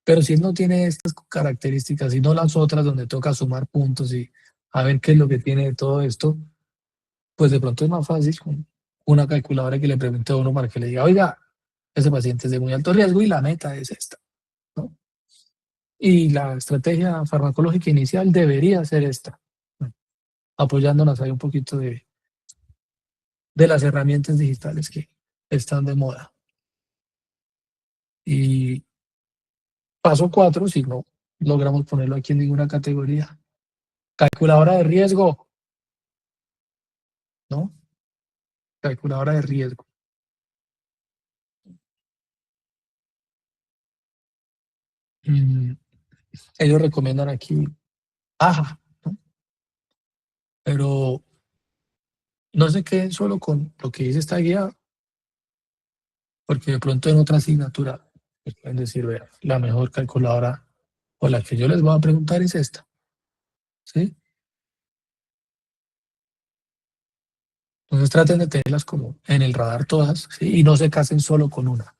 Speaker 2: Pero si él no tiene estas características y no las otras donde toca sumar puntos y a ver qué es lo que tiene de todo esto, pues de pronto es más fácil con una calculadora que le pregunte a uno para que le diga, oiga, ese paciente es de muy alto riesgo y la meta es esta, ¿no? Y la estrategia farmacológica inicial debería ser esta, ¿no?, apoyándonos ahí un poquito de las herramientas digitales que están de moda. Y paso 4, si no logramos ponerlo aquí en ninguna categoría, calculadora de riesgo, ¿no? Calculadora de riesgo. Ellos recomiendan aquí AJA, ¿no? Pero no se queden solo con lo que dice esta guía, porque de pronto en otra asignatura les pueden decir, vea, la mejor calculadora o la que yo les voy a preguntar es esta, ¿sí? Entonces traten de tenerlas como en el radar todas, ¿sí? Y no se casen solo con una.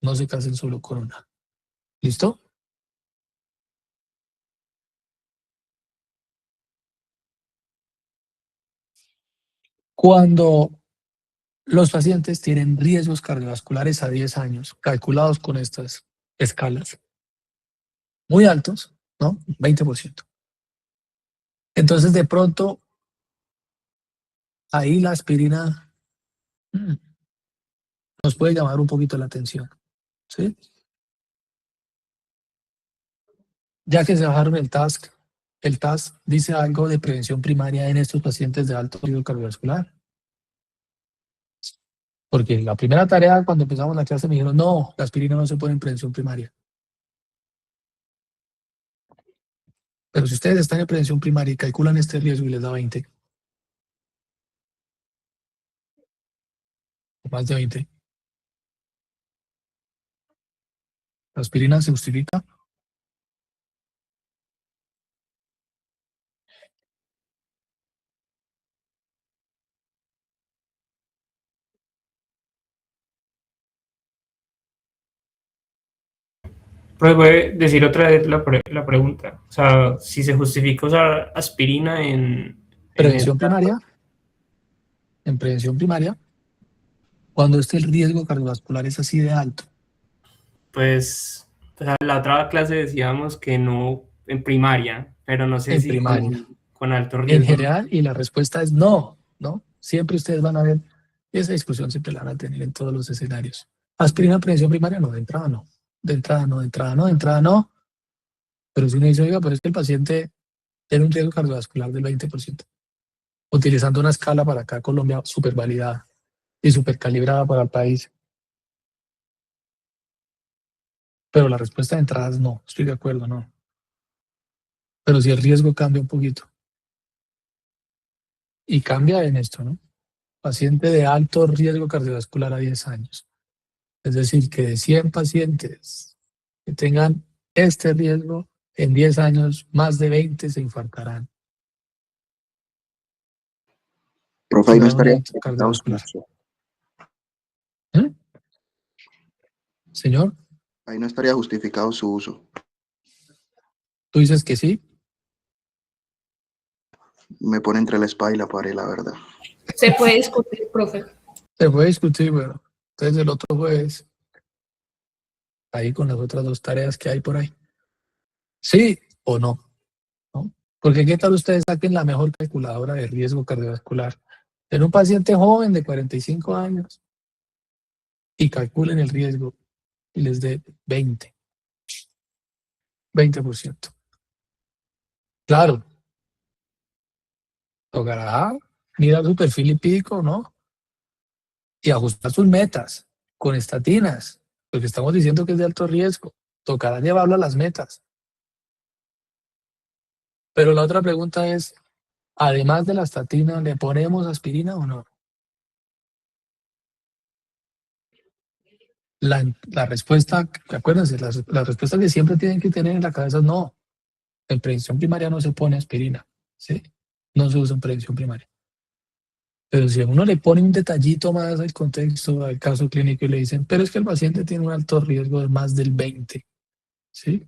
Speaker 2: No se casen solo con una. ¿Listo? Cuando los pacientes tienen riesgos cardiovasculares a 10 años, calculados con estas escalas, muy altos, ¿no? 20%. Entonces, de pronto, ahí la aspirina nos puede llamar un poquito la atención, ¿sí? Ya que se bajaron el TAS dice algo de prevención primaria en estos pacientes de alto riesgo cardiovascular. Porque la primera tarea cuando empezamos la clase me dijeron, no, la aspirina no se pone en prevención primaria. Pero si ustedes están en prevención primaria y calculan este riesgo y les da 20, o más de 20, ¿La aspirina se justifica?
Speaker 10: Pues voy a decir otra vez la pregunta. O sea, si se justifica usar aspirina en
Speaker 2: Prevención primaria. En prevención primaria, cuando el riesgo cardiovascular es así de alto.
Speaker 10: pues a la otra clase decíamos que no en primaria, pero no sé
Speaker 2: En
Speaker 10: si
Speaker 2: primaria.
Speaker 10: con alto
Speaker 2: En
Speaker 10: riesgo.
Speaker 2: general, y la respuesta es no, ¿no? Siempre ustedes van a ver, esa discusión siempre la van a tener en todos los escenarios. Aspirina en prevención primaria, no, de entrada no. De entrada no, de entrada no, de entrada no. Pero si uno dice, oiga, pero es que el paciente tiene un riesgo cardiovascular del 20%, utilizando una escala para acá, Colombia, súper validada y súper calibrada para el país. Pero la respuesta de entrada es no, estoy de acuerdo, no. Pero si el riesgo cambia un poquito, y cambia en esto, ¿no? Paciente de alto riesgo cardiovascular a 10 años. Es decir, que de 100 pacientes que tengan este riesgo, en 10 años más de 20 se infartarán.
Speaker 4: Profe, ahí no
Speaker 2: Tendrán un
Speaker 4: estaría
Speaker 2: evento
Speaker 4: justificado su
Speaker 2: cardiovascular.
Speaker 4: uso.
Speaker 2: ¿Eh? Señor,
Speaker 4: Ahí no estaría justificado su uso.
Speaker 2: tú dices que sí.
Speaker 4: Me pone entre la espada y la pared, la verdad.
Speaker 8: Se puede discutir, profe.
Speaker 2: Se puede discutir, bueno. Entonces el otro jueves, ahí con las otras dos tareas que hay por ahí. ¿Sí o no? ¿No? Porque qué tal ustedes saquen la mejor calculadora de riesgo cardiovascular en un paciente joven de 45 años y calculen el riesgo y les dé 20%. Claro, tocará mirar su perfil lipídico, ¿no? Y ajustar sus metas con estatinas, porque estamos diciendo que es de alto riesgo. Tocará llevarlo a las metas. Pero la otra pregunta es, además de la estatina, ¿le ponemos aspirina o no? La respuesta, acuérdense, la respuesta que siempre tienen que tener en la cabeza es no. En prevención primaria no se pone aspirina, ¿sí? No se usa en prevención primaria. Pero si a uno le pone un detallito más al contexto, al caso clínico y le dicen, pero es que el paciente tiene un alto riesgo de más del 20, ¿sí?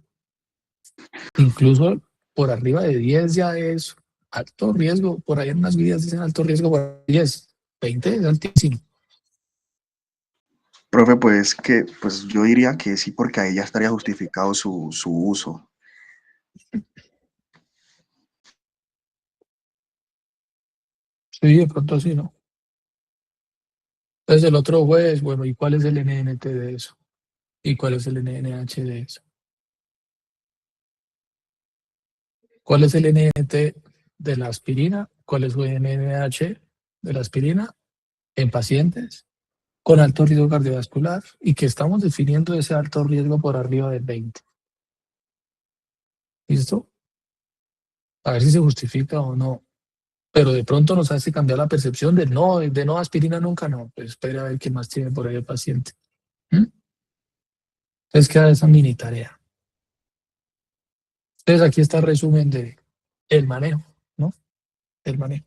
Speaker 2: Incluso por arriba de 10 ya es alto riesgo. Por ahí en unas guías dicen alto riesgo por 10, 20 es altísimo.
Speaker 4: Profe, pues yo diría que sí, porque ahí ya estaría justificado su uso.
Speaker 2: Sí, de pronto sí, ¿no? Entonces el otro juez, bueno, ¿y cuál es el NNT de eso? ¿Y cuál es el NNH de eso? ¿Cuál es el NNT de la aspirina? ¿Cuál es el NNH de la aspirina en pacientes con alto riesgo cardiovascular y que estamos definiendo ese alto riesgo por arriba del 20? ¿Listo? A ver si se justifica o no. Pero de pronto nos hace cambiar la percepción de no aspirina nunca, no. Pues espera a ver qué más tiene por ahí el paciente. Entonces queda esa mini tarea. Entonces aquí está el resumen de el manejo, ¿no? El manejo,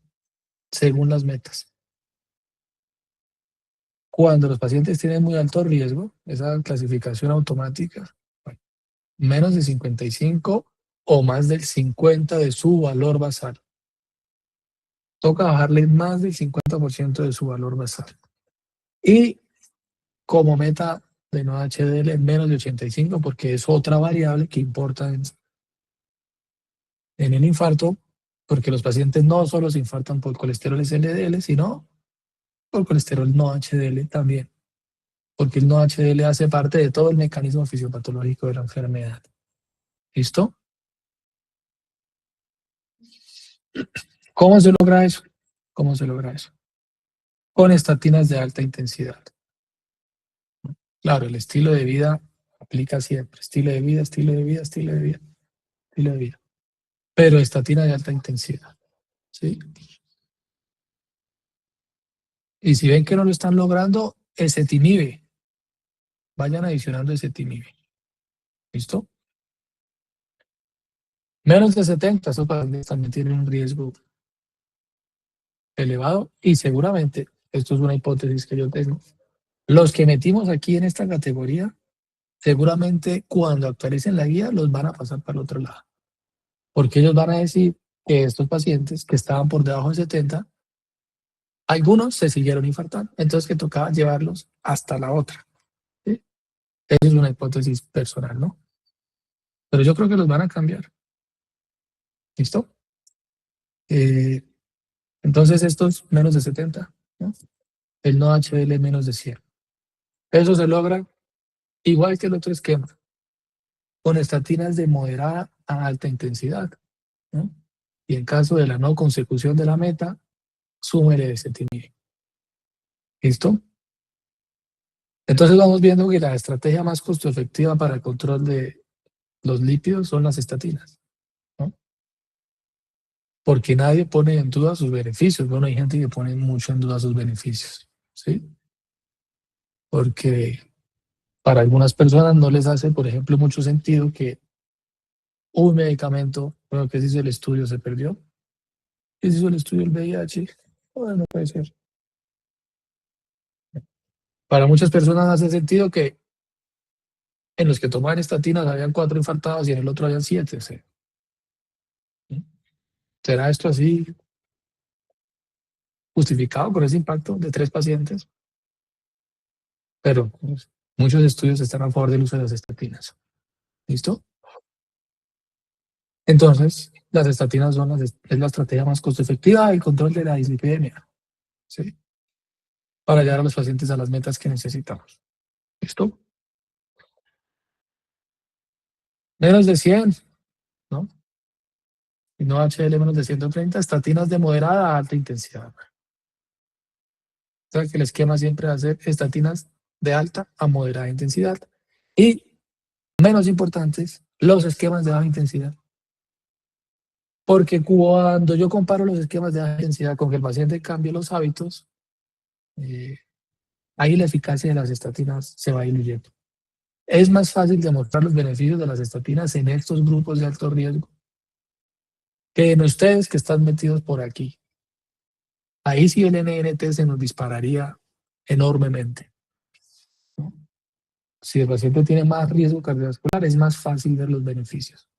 Speaker 2: según las metas. Cuando los pacientes tienen muy alto riesgo, esa clasificación automática, bueno, menos de 55 o más del 50 de su valor basal. Toca bajarle más del 50% de su valor basal. Y como meta de no HDL menos de 85, porque es otra variable que importa en el infarto, porque los pacientes no solo se infartan por colesterol LDL, sino por colesterol no HDL también, porque el no HDL hace parte de todo el mecanismo fisiopatológico de la enfermedad. ¿Listo? ¿Cómo se logra eso? ¿Cómo se logra eso? Con estatinas de alta intensidad. Claro, el estilo de vida aplica siempre. Estilo de vida, estilo de vida, estilo de vida, estilo de vida. Pero estatina de alta intensidad. ¿Sí? Y si ven que no lo están logrando, ezetimibe. Vayan adicionando ezetimibe. ¿Listo? Menos de 70, esos pacientes también tienen un riesgo elevado y seguramente, esto es una hipótesis que yo tengo, los que metimos aquí en esta categoría, seguramente cuando actualicen la guía los van a pasar para el otro lado. Porque ellos van a decir que estos pacientes que estaban por debajo de 70, algunos se siguieron infartando, entonces que tocaba llevarlos hasta la otra. ¿Sí? Esa es una hipótesis personal, ¿no? Pero yo creo que los van a cambiar. ¿Listo? Entonces estos menos de 70, ¿no? El no HL menos de 100. Eso se logra igual que el otro esquema, con estatinas de moderada a alta intensidad, ¿no? Y en caso de la no consecución de la meta, súmele ezetimibe. ¿Listo? Entonces vamos viendo que la estrategia más costo efectiva para el control de los lípidos son las estatinas, ¿no? Porque nadie pone en duda sus beneficios. Bueno, hay gente que pone mucho en duda sus beneficios, ¿sí? Porque para algunas personas no les hace, por ejemplo, mucho sentido que un medicamento, bueno, que se hizo el estudio, se perdió. ¿Qué se hizo el estudio del VIH? Bueno, no puede ser. Para muchas personas hace sentido que en los que tomaban estatinas habían 4 infartados y en el otro habían 7. ¿Sí? ¿Será esto así justificado con ese impacto de 3 pacientes? Pero pues, muchos estudios están a favor del uso de las estatinas. ¿Listo? Entonces, las estatinas es la estrategia más costo efectiva del control de la dislipidemia, ¿sí? Para llevar a los pacientes a las metas que necesitamos. ¿Listo? Menos de 100, ¿no? Y no HL menos de 130, estatinas de moderada a alta intensidad. O sea que el esquema siempre va a ser estatinas de alta a moderada intensidad. Y, menos importantes, los esquemas de baja intensidad. Porque cuando yo comparo los esquemas de baja intensidad con que el paciente cambie los hábitos, ahí la eficacia de las estatinas se va diluyendo. Es más fácil demostrar los beneficios de las estatinas en estos grupos de alto riesgo que en ustedes que están metidos por aquí. Ahí sí el NNT se nos dispararía enormemente, ¿no? Si el paciente tiene más riesgo cardiovascular, es más fácil ver los beneficios.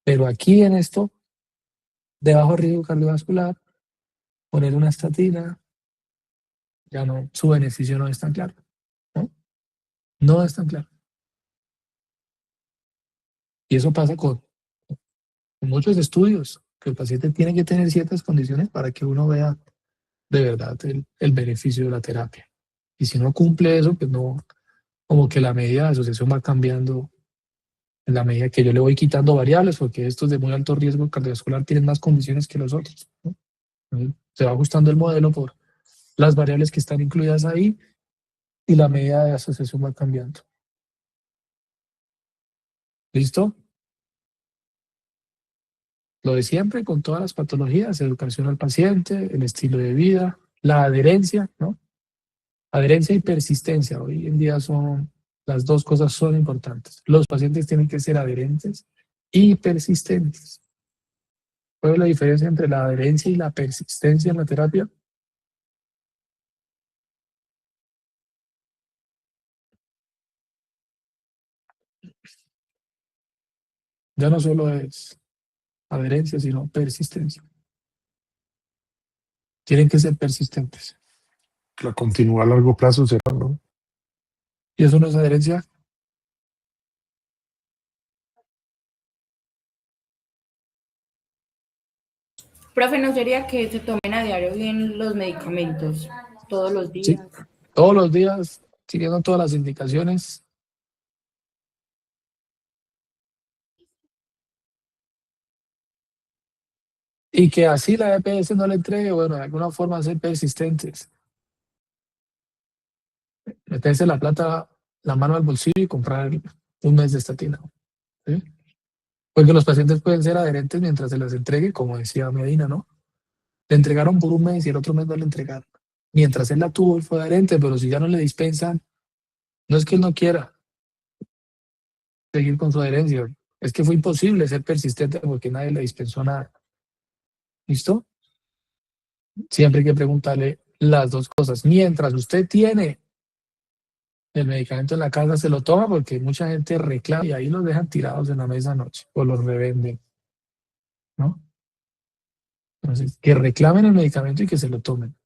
Speaker 2: Pero aquí en esto, de bajo riesgo cardiovascular, poner una estatina, ya no, su beneficio no es tan claro, ¿no? No es tan claro. Y eso pasa con muchos estudios, que el paciente tiene que tener ciertas condiciones para que uno vea de verdad el beneficio de la terapia. Y si no cumple eso, pues no, como que la medida de asociación va cambiando en la medida que yo le voy quitando variables, porque estos de muy alto riesgo cardiovascular tienen más condiciones que los otros, ¿no? Se va ajustando el modelo por las variables que están incluidas ahí y la medida de asociación va cambiando. ¿Listo? Lo de siempre, con todas las patologías, educación al paciente, el estilo de vida, la adherencia, ¿no? Adherencia y persistencia. Hoy en día las dos cosas son importantes. Los pacientes tienen que ser adherentes y persistentes. ¿Cuál es la diferencia entre la adherencia y la persistencia en la terapia? Ya no solo es adherencia, sino persistencia. Tienen que ser persistentes.
Speaker 7: La continúa a largo plazo será, ¿no?
Speaker 2: ¿Y eso no es adherencia?
Speaker 8: Profe, ¿no sería que se tomen a diario bien los medicamentos todos los días?
Speaker 2: Sí, todos los días, siguiendo todas las indicaciones. Y que así la EPS no le entregue, bueno, de alguna forma ser persistentes. Meterse la mano al bolsillo y comprar un mes de estatina, ¿sí? Porque los pacientes pueden ser adherentes mientras se las entregue, como decía Medina, ¿no? Le entregaron por un mes y el otro mes no le entregaron. Mientras él la tuvo, él fue adherente, pero si ya no le dispensan, no es que él no quiera, seguir con su adherencia. Es que fue imposible ser persistente porque nadie le dispensó nada. ¿Listo? Siempre hay que preguntarle las dos cosas. Mientras usted tiene el medicamento en la casa, se lo toma, porque mucha gente reclama y ahí los dejan tirados en la mesa anoche o los revenden, ¿no? Entonces, que reclamen el medicamento y que se lo tomen.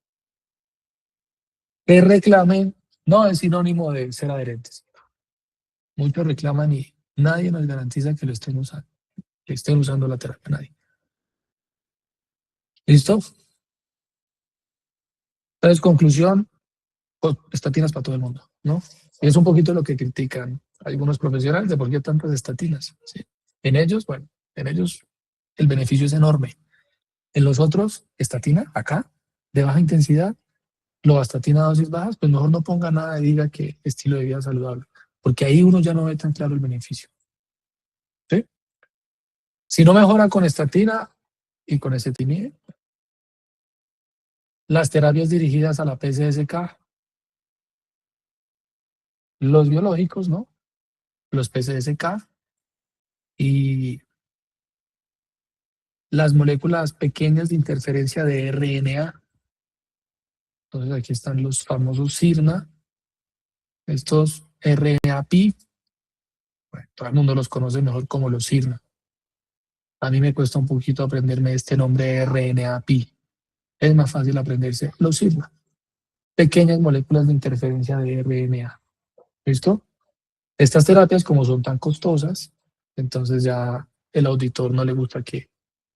Speaker 2: Que reclamen no es sinónimo de ser adherentes. Muchos reclaman y nadie nos garantiza que lo estén usando, que estén usando la terapia, nadie. ¿Listo? Entonces, conclusión, estatinas para todo el mundo, ¿no? Y es un poquito lo que critican algunos profesionales de por qué tantas estatinas, ¿sí? En ellos, bueno, en ellos el beneficio es enorme. En los otros, estatina, acá, de baja intensidad, lovastatina a dosis bajas, pues mejor no ponga nada y diga que estilo de vida saludable, porque ahí uno ya no ve tan claro el beneficio, ¿sí? Si no mejora con estatina y con ezetimibe, las terapias dirigidas a la PCSK, los biológicos, ¿no? Los PCSK y las moléculas pequeñas de interferencia de RNA. Entonces aquí están los famosos SIRNA, estos RNA-Pi, bueno, todo el mundo los conoce mejor como los SIRNA. A mí me cuesta un poquito aprenderme este nombre RNA-Pi. Es más fácil aprenderse los SIRNA, pequeñas moléculas de interferencia de RNA. ¿Listo? Estas terapias, como son tan costosas, entonces ya el auditor no le gusta que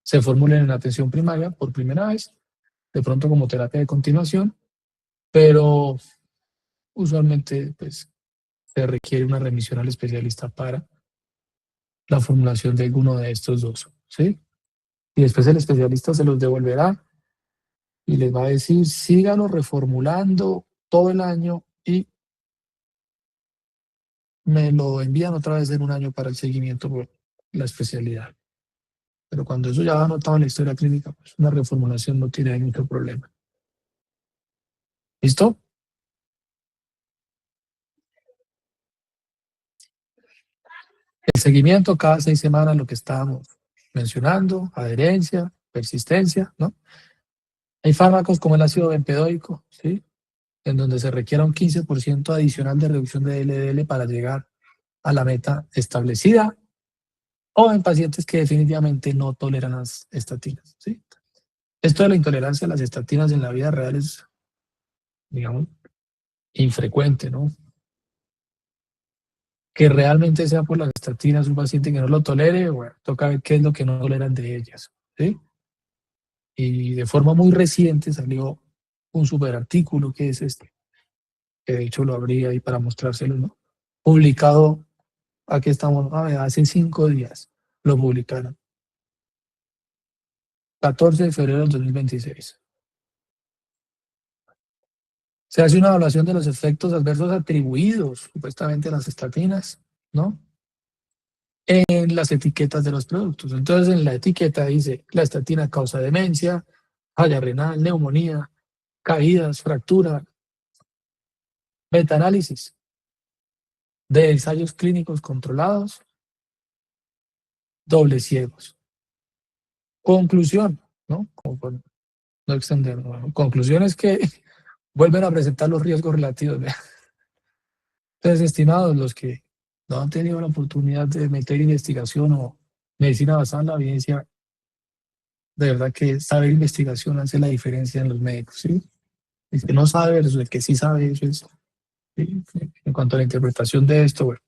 Speaker 2: se formulen en atención primaria por primera vez, de pronto como terapia de continuación, pero usualmente pues se requiere una remisión al especialista para la formulación de alguno de estos dos, ¿sí? Y después el especialista se los devolverá y les va a decir, síganlo reformulando todo el año y me lo envían otra vez en un año para el seguimiento por la especialidad. Pero cuando eso ya va anotado en la historia clínica, pues una reformulación no tiene mucho problema. ¿Listo? El seguimiento cada 6 semanas, lo que estábamos mencionando, adherencia, persistencia, ¿no? Hay fármacos como el ácido bempedoico, ¿sí? En donde se requiera un 15% adicional de reducción de LDL para llegar a la meta establecida, o en pacientes que definitivamente no toleran las estatinas, ¿sí? Esto de la intolerancia a las estatinas en la vida real es, digamos, infrecuente, ¿no? Que realmente sea por las estatinas un paciente que no lo tolere, bueno, toca ver qué es lo que no toleran de ellas, ¿sí? Y de forma muy reciente salió un super artículo que es este, que de hecho lo abrí ahí para mostrárselo, ¿no? Publicado, aquí estamos, a ver, hace 5 días lo publicaron. 14 de febrero del 2026. Se hace una evaluación de los efectos adversos atribuidos supuestamente a las estatinas, ¿no? En las etiquetas de los productos. Entonces en la etiqueta dice, la estatina causa demencia, falla renal, neumonía, caídas, fractura. Metaanálisis de ensayos clínicos controlados, dobles ciegos. Conclusión, ¿no? Como por no extender, ¿no? Conclusión es que vuelven a presentar los riesgos relativos. ¿Ve? Entonces, estimados, los que no han tenido la oportunidad de meter investigación o medicina basada en la evidencia, de verdad que saber investigación hace la diferencia en los médicos, ¿sí? El que no sabe versus el que sí sabe, eso es, ¿sí? En cuanto a la interpretación de esto, bueno,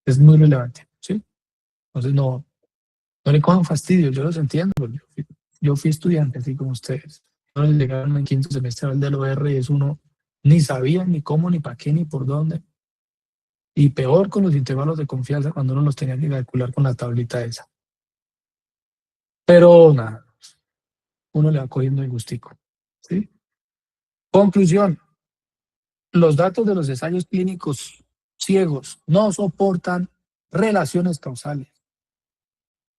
Speaker 2: es muy relevante, ¿sí? Entonces, no le cojan fastidio, yo los entiendo, porque yo fui estudiante, así como ustedes. No les llegaron en quinto semestre del OR y es uno ni sabía ni cómo, ni para qué, ni por dónde. Y peor con los intervalos de confianza cuando uno los tenía que calcular con la tablita esa. Pero nada, uno le va cogiendo el gustico, ¿sí? Conclusión, los datos de los ensayos clínicos ciegos no soportan relaciones causales.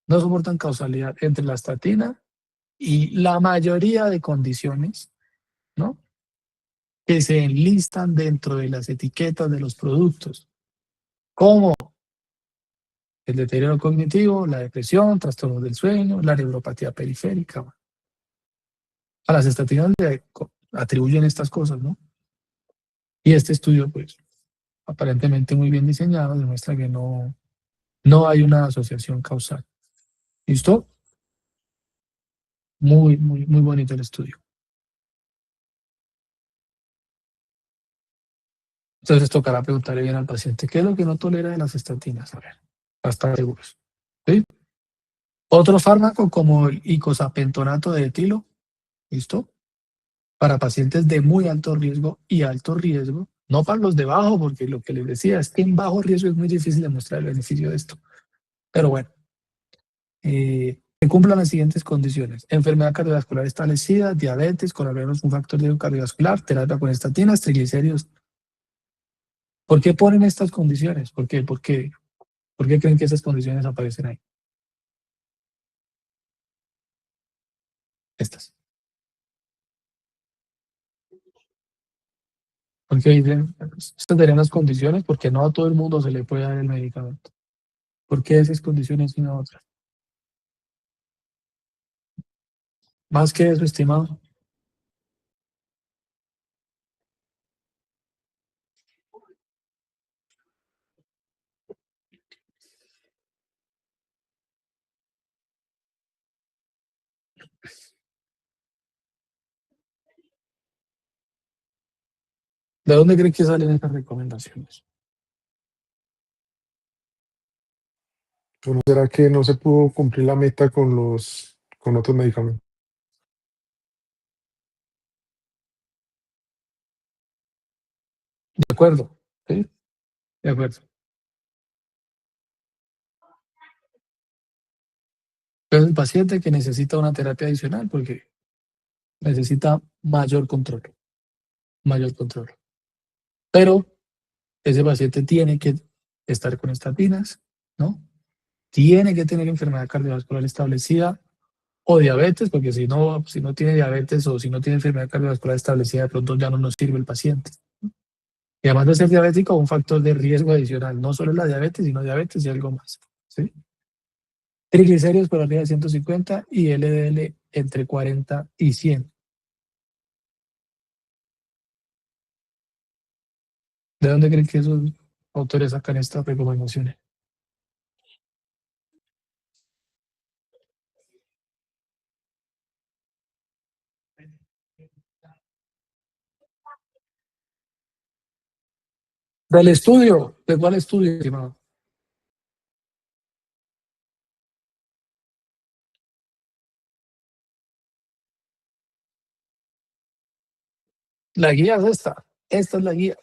Speaker 2: No soportan causalidad entre la estatina y la mayoría de condiciones, ¿no? Que se enlistan dentro de las etiquetas de los productos, como el deterioro cognitivo, la depresión, trastornos del sueño, la neuropatía periférica. A las estatinas le atribuyen estas cosas, ¿no? Y este estudio, pues, aparentemente muy bien diseñado, demuestra que no hay una asociación causal. ¿Listo? Muy bonito el estudio. Entonces tocará preguntarle bien al paciente, ¿qué es lo que no tolera de las estatinas? A ver, para estar seguros. ¿Sí? Otro fármaco como el icosapentonato de etilo, ¿listo? Para pacientes de muy alto riesgo y alto riesgo, no para los de bajo, porque lo que les decía es que en bajo riesgo es muy difícil demostrar el beneficio de esto. Pero bueno, que cumplan las siguientes condiciones: enfermedad cardiovascular establecida, diabetes con al menos un factor de cardiovascular, terapia con estatinas, triglicéridos. ¿Por qué ponen estas condiciones? ¿Por qué creen que esas condiciones aparecen ahí? Estas. Porque dicen, estas serían las condiciones, porque no a todo el mundo se le puede dar el medicamento. ¿Por qué esas condiciones y no otras? Más que eso, estimado. ¿De dónde creen que salen estas recomendaciones?
Speaker 7: ¿O no será que no se pudo cumplir la meta con otros medicamentos?
Speaker 2: De acuerdo, ¿sí? De acuerdo. Es el paciente que necesita una terapia adicional porque necesita mayor control. Pero ese paciente tiene que estar con estatinas, ¿no? Tiene que tener enfermedad cardiovascular establecida o diabetes, porque si no tiene diabetes o si no tiene enfermedad cardiovascular establecida, de pronto ya no nos sirve el paciente. Y además de ser diabético, un factor de riesgo adicional, no solo la diabetes, sino diabetes y algo más, ¿sí? Triglicéridos por arriba de 150 y LDL entre 40 y 100. ¿De dónde creen que esos autores sacan estas recomendaciones? Del estudio. ¿De cuál estudio, estimado? La guía es esta. Esta es la guía.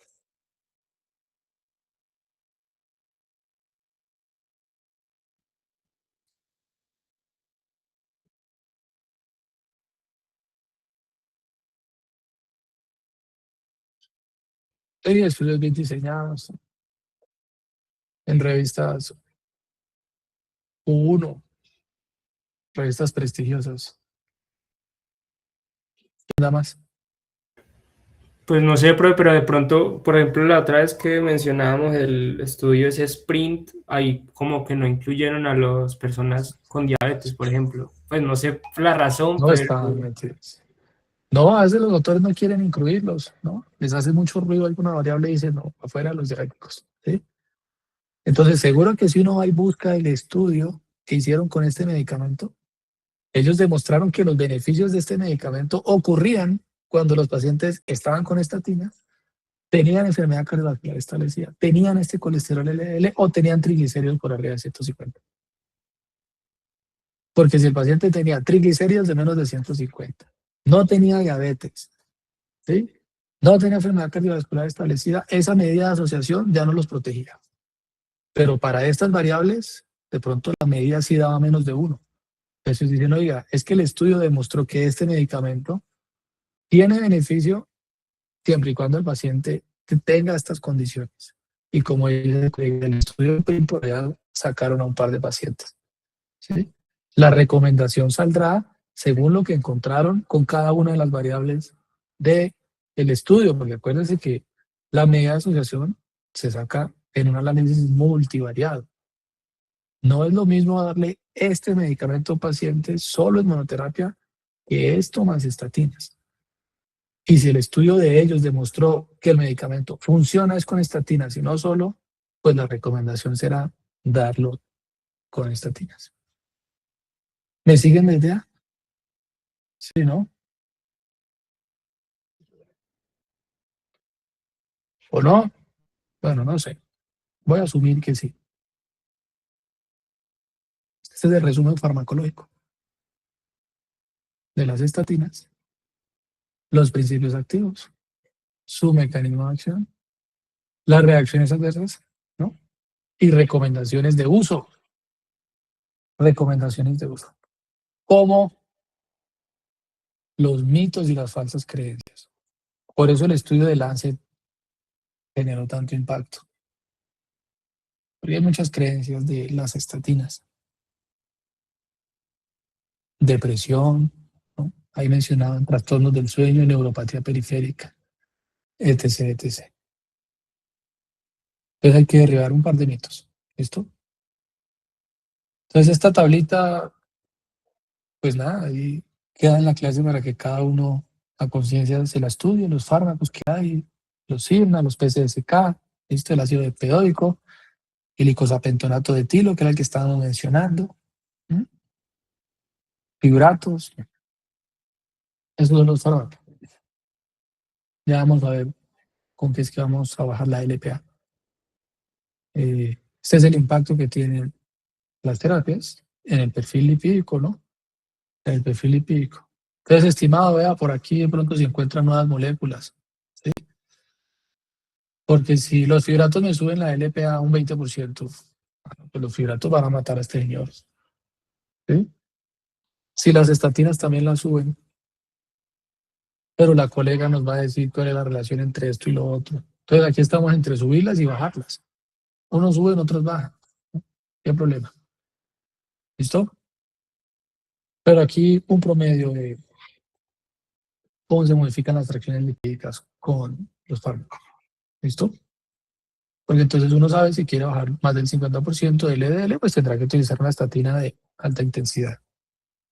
Speaker 2: Hay estudios bien diseñados en revistas U1, revistas prestigiosas. Nada más.
Speaker 10: Pues no sé, pero de pronto, por ejemplo, la otra vez que mencionábamos el estudio ese Sprint, ahí como que no incluyeron a las personas con diabetes, por ejemplo. Pues no sé la razón,
Speaker 2: No
Speaker 10: pero
Speaker 2: están metidos. No, a veces los autores no quieren incluirlos, ¿no? Les hace mucho ruido alguna variable y dicen, no, afuera los diabéticos, ¿sí? Entonces, seguro que si uno va y busca el estudio que hicieron con este medicamento, ellos demostraron que los beneficios de este medicamento ocurrían cuando los pacientes estaban con estatina, tenían enfermedad cardiovascular establecida, tenían este colesterol LDL o tenían triglicéridos por arriba de 150. Porque si el paciente tenía triglicéridos de menos de 150, no tenía diabetes, ¿sí? No tenía enfermedad cardiovascular establecida, esa medida de asociación ya no los protegía. Pero para estas variables, de pronto la medida sí daba menos de 1. Entonces dicen, oiga, es que el estudio demostró que este medicamento tiene beneficio siempre y cuando el paciente tenga estas condiciones. Y como el estudio temporal sacaron a un par de pacientes, ¿sí? La recomendación saldrá según lo que encontraron con cada una de las variables del estudio, porque acuérdense que la medida de asociación se saca en un análisis multivariado. No es lo mismo darle este medicamento a un paciente solo en monoterapia que esto más estatinas. Y si el estudio de ellos demostró que el medicamento funciona es con estatinas y no solo, pues la recomendación será darlo con estatinas. ¿Me siguen la idea? Sí, ¿no? ¿O no? Bueno, no sé. Voy a asumir que sí. Este es el resumen farmacológico de las estatinas, los principios activos, su mecanismo de acción, las reacciones adversas, ¿no? Y recomendaciones de uso. Recomendaciones de uso. Como los mitos y las falsas creencias. Por eso el estudio de Lancet generó tanto impacto. Porque hay muchas creencias de las estatinas. Depresión, ¿no? Ahí mencionaban trastornos del sueño, neuropatía periférica, etc, etc. Entonces hay que derribar un par de mitos. ¿Listo? Entonces esta tablita, pues nada, ahí queda en la clase para que cada uno a conciencia se la estudie, los fármacos que hay, los SIRNA, los PCSK, ¿listo? El ácido epidódico, el icosapentaenoato de etilo, que era el que estábamos mencionando, fibratos, esos son los fármacos. Ya vamos a ver con qué es que vamos a bajar la LPA. Este es el impacto que tienen las terapias en el perfil lipídico, ¿no? En el perfil lipídico. Entonces, estimado, vea, por aquí de pronto se encuentran nuevas moléculas, ¿sí? Porque si los fibratos me suben la LPA un 20%, pues los fibratos van a matar a este señor, ¿sí? Si las estatinas también las suben, pero la colega nos va a decir cuál es la relación entre esto y lo otro. Entonces, aquí estamos entre subirlas y bajarlas. Unos suben, otros bajan. ¿Qué problema? ¿Listo? Pero aquí un promedio de cómo se modifican las fracciones lipídicas con los fármacos. ¿Listo? Porque entonces uno sabe si quiere bajar más del 50% del LDL, pues tendrá que utilizar una estatina de alta intensidad.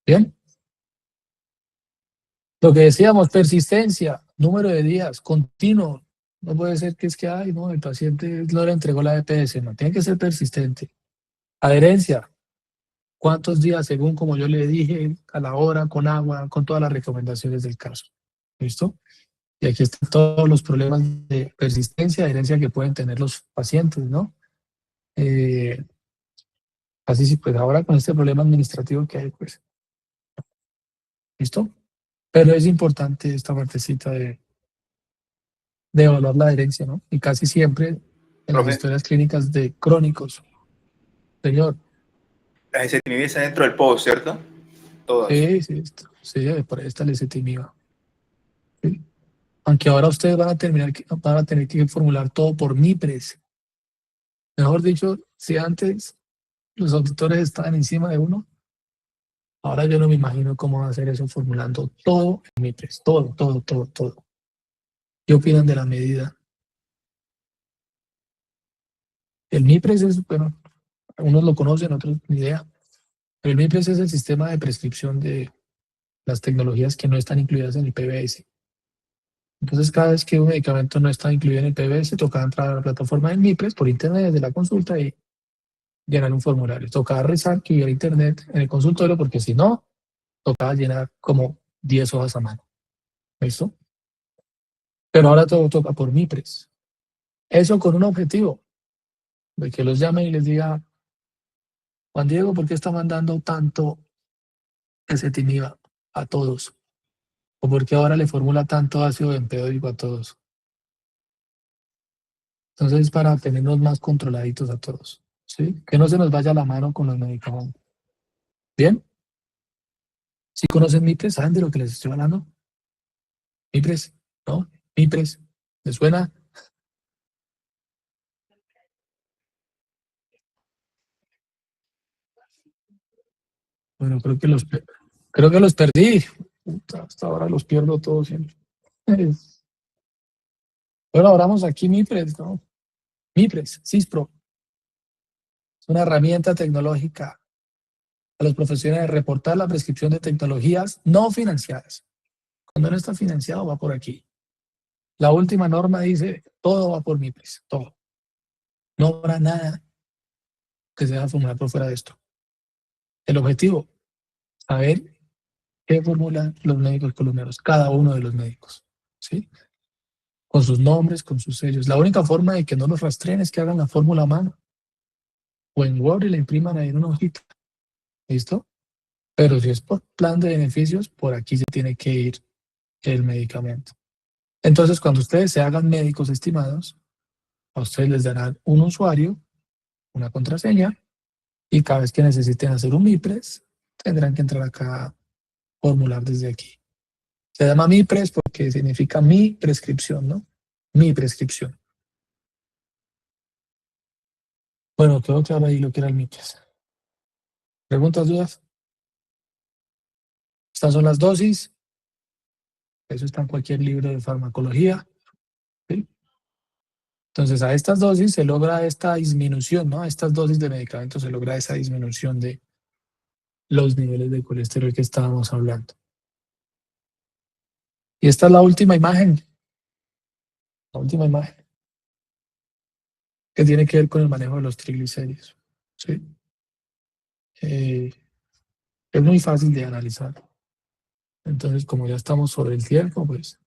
Speaker 2: ¿Bien? Lo que decíamos, persistencia, número de días, continuo. No puede ser que es que, ay, no, el paciente no le entregó la EPS, no, tiene que ser persistente. Adherencia, ¿cuántos días según como yo le dije, a la hora, con agua, con todas las recomendaciones del caso? ¿Listo? Y aquí están todos los problemas de persistencia, adherencia que pueden tener los pacientes, ¿no? Así sí, pues ahora con este problema administrativo que hay, pues, ¿listo? Pero es importante esta partecita de evaluar la adherencia, ¿no? Y casi siempre en las
Speaker 9: Profe,
Speaker 2: historias clínicas de crónicos, señor.
Speaker 9: la ezetimibe está dentro del post, ¿cierto? Todas.
Speaker 2: Sí, por ahí está el ezetimiba. ¿Sí? Aunque ahora ustedes van a tener que formular todo por MIPRES. Mejor dicho, si antes los auditores estaban encima de uno, ahora yo no me imagino cómo va a hacer eso formulando todo en MIPRES. Todo, todo, todo, todo. ¿Qué opinan de la medida? El MIPRES es, bueno, algunos lo conocen, otros ni idea. Pero el MIPRES es el sistema de prescripción de las tecnologías que no están incluidas en el PBS. Entonces, cada vez que un medicamento no está incluido en el PBS, toca entrar a la plataforma del MIPRES por internet desde la consulta y llenar un formulario. Toca rezar que hubiera internet en el consultorio porque si no, toca llenar como 10 hojas a mano. ¿Listo? Pero ahora todo toca por MIPRES. Eso con un objetivo, de que los llamen y les diga, Juan Diego, ¿por qué está mandando tanto ezetimiba a todos? ¿O por qué ahora le formula tanto ácido bempedóico a todos? Entonces, para tenernos más controladitos a todos, ¿sí? Que no se nos vaya la mano con los medicamentos. ¿Bien? ¿Sí conocen MIPRES? ¿Saben de lo que les estoy hablando? ¿MIPRES? ¿No? ¿MIPRES? ¿Les suena? Bueno, creo que los perdí. Puta, hasta ahora los pierdo todos siempre. Bueno, ahora vamos aquí MIPRES, ¿no? MIPRES, CISPRO. Es una herramienta tecnológica a los profesionales de reportar la prescripción de tecnologías no financiadas. Cuando no está financiado, va por aquí. La última norma dice, todo va por MIPRES, todo. No habrá nada que se deba formular por fuera de esto. El objetivo, saber qué formulan los médicos colombianos, cada uno de los médicos, ¿sí? Con sus nombres, con sus sellos. La única forma de que no los rastreen es que hagan la fórmula a mano o en Word y la impriman ahí en una hojita. ¿Listo? Pero si es por plan de beneficios, por aquí se tiene que ir el medicamento. Entonces, cuando ustedes se hagan médicos estimados, a ustedes les darán un usuario, una contraseña, y cada vez que necesiten hacer un MIPRES, tendrán que entrar acá a formular desde aquí. Se llama MIPRES porque significa mi prescripción, ¿no? Mi prescripción. Bueno, quedó claro ahí lo que era el MIPRES. ¿Preguntas, dudas? Estas son las dosis. Eso está en cualquier libro de farmacología. ¿Sí? Entonces, a estas dosis se logra esta disminución, ¿no? A estas dosis de medicamentos se logra esa disminución de los niveles de colesterol que estábamos hablando. Y esta es la última imagen. La última imagen. Que tiene que ver con el manejo de los triglicéridos. ¿Sí? Es muy fácil de analizar. Entonces, como ya estamos sobre el tiempo, pues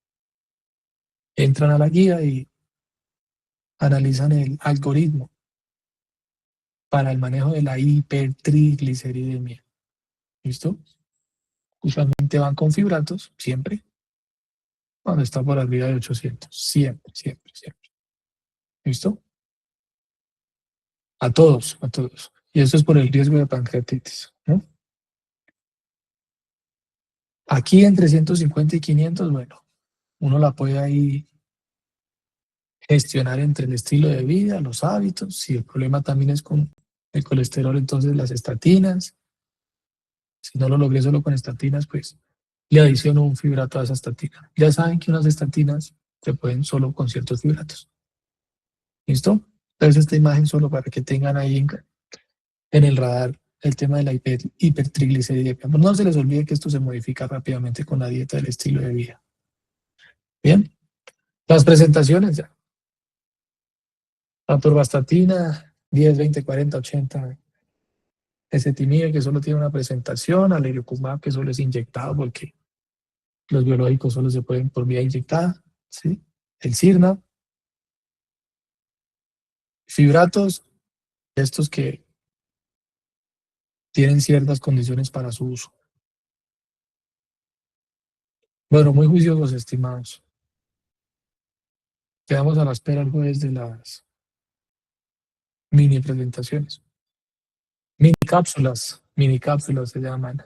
Speaker 2: entran a la guía y analizan el algoritmo para el manejo de la hipertrigliceridemia. ¿Listo? Usualmente van con fibratos, siempre, cuando está por arriba de 800. Siempre, siempre, siempre. ¿Listo? A todos, a todos. Y eso es por el riesgo de pancreatitis, ¿no? Aquí entre 150 y 500, bueno, uno la puede ahí gestionar entre el estilo de vida, los hábitos. Si el problema también es con el colesterol, entonces las estatinas. Si no lo logré solo con estatinas, pues le adiciono un fibrato a esa estatina. Ya saben que unas estatinas se pueden solo con ciertos fibratos. ¿Listo? Entonces esta imagen solo para que tengan ahí en el radar el tema de la hipertrigliceridemia. Pero no se les olvide que esto se modifica rápidamente con la dieta del estilo de vida. Bien. Las presentaciones ya. La atorvastatina, 10, 20, 40, 80. Ezetimibe, que solo tiene una presentación. Alerecumab, que solo es inyectado porque los biológicos solo se pueden por vía inyectada. ¿Sí? El Sirna. Fibratos, estos que tienen ciertas condiciones para su uso. Bueno, muy juiciosos, estimados. Quedamos a la espera el jueves de las mini presentaciones. Mini cápsulas se llaman.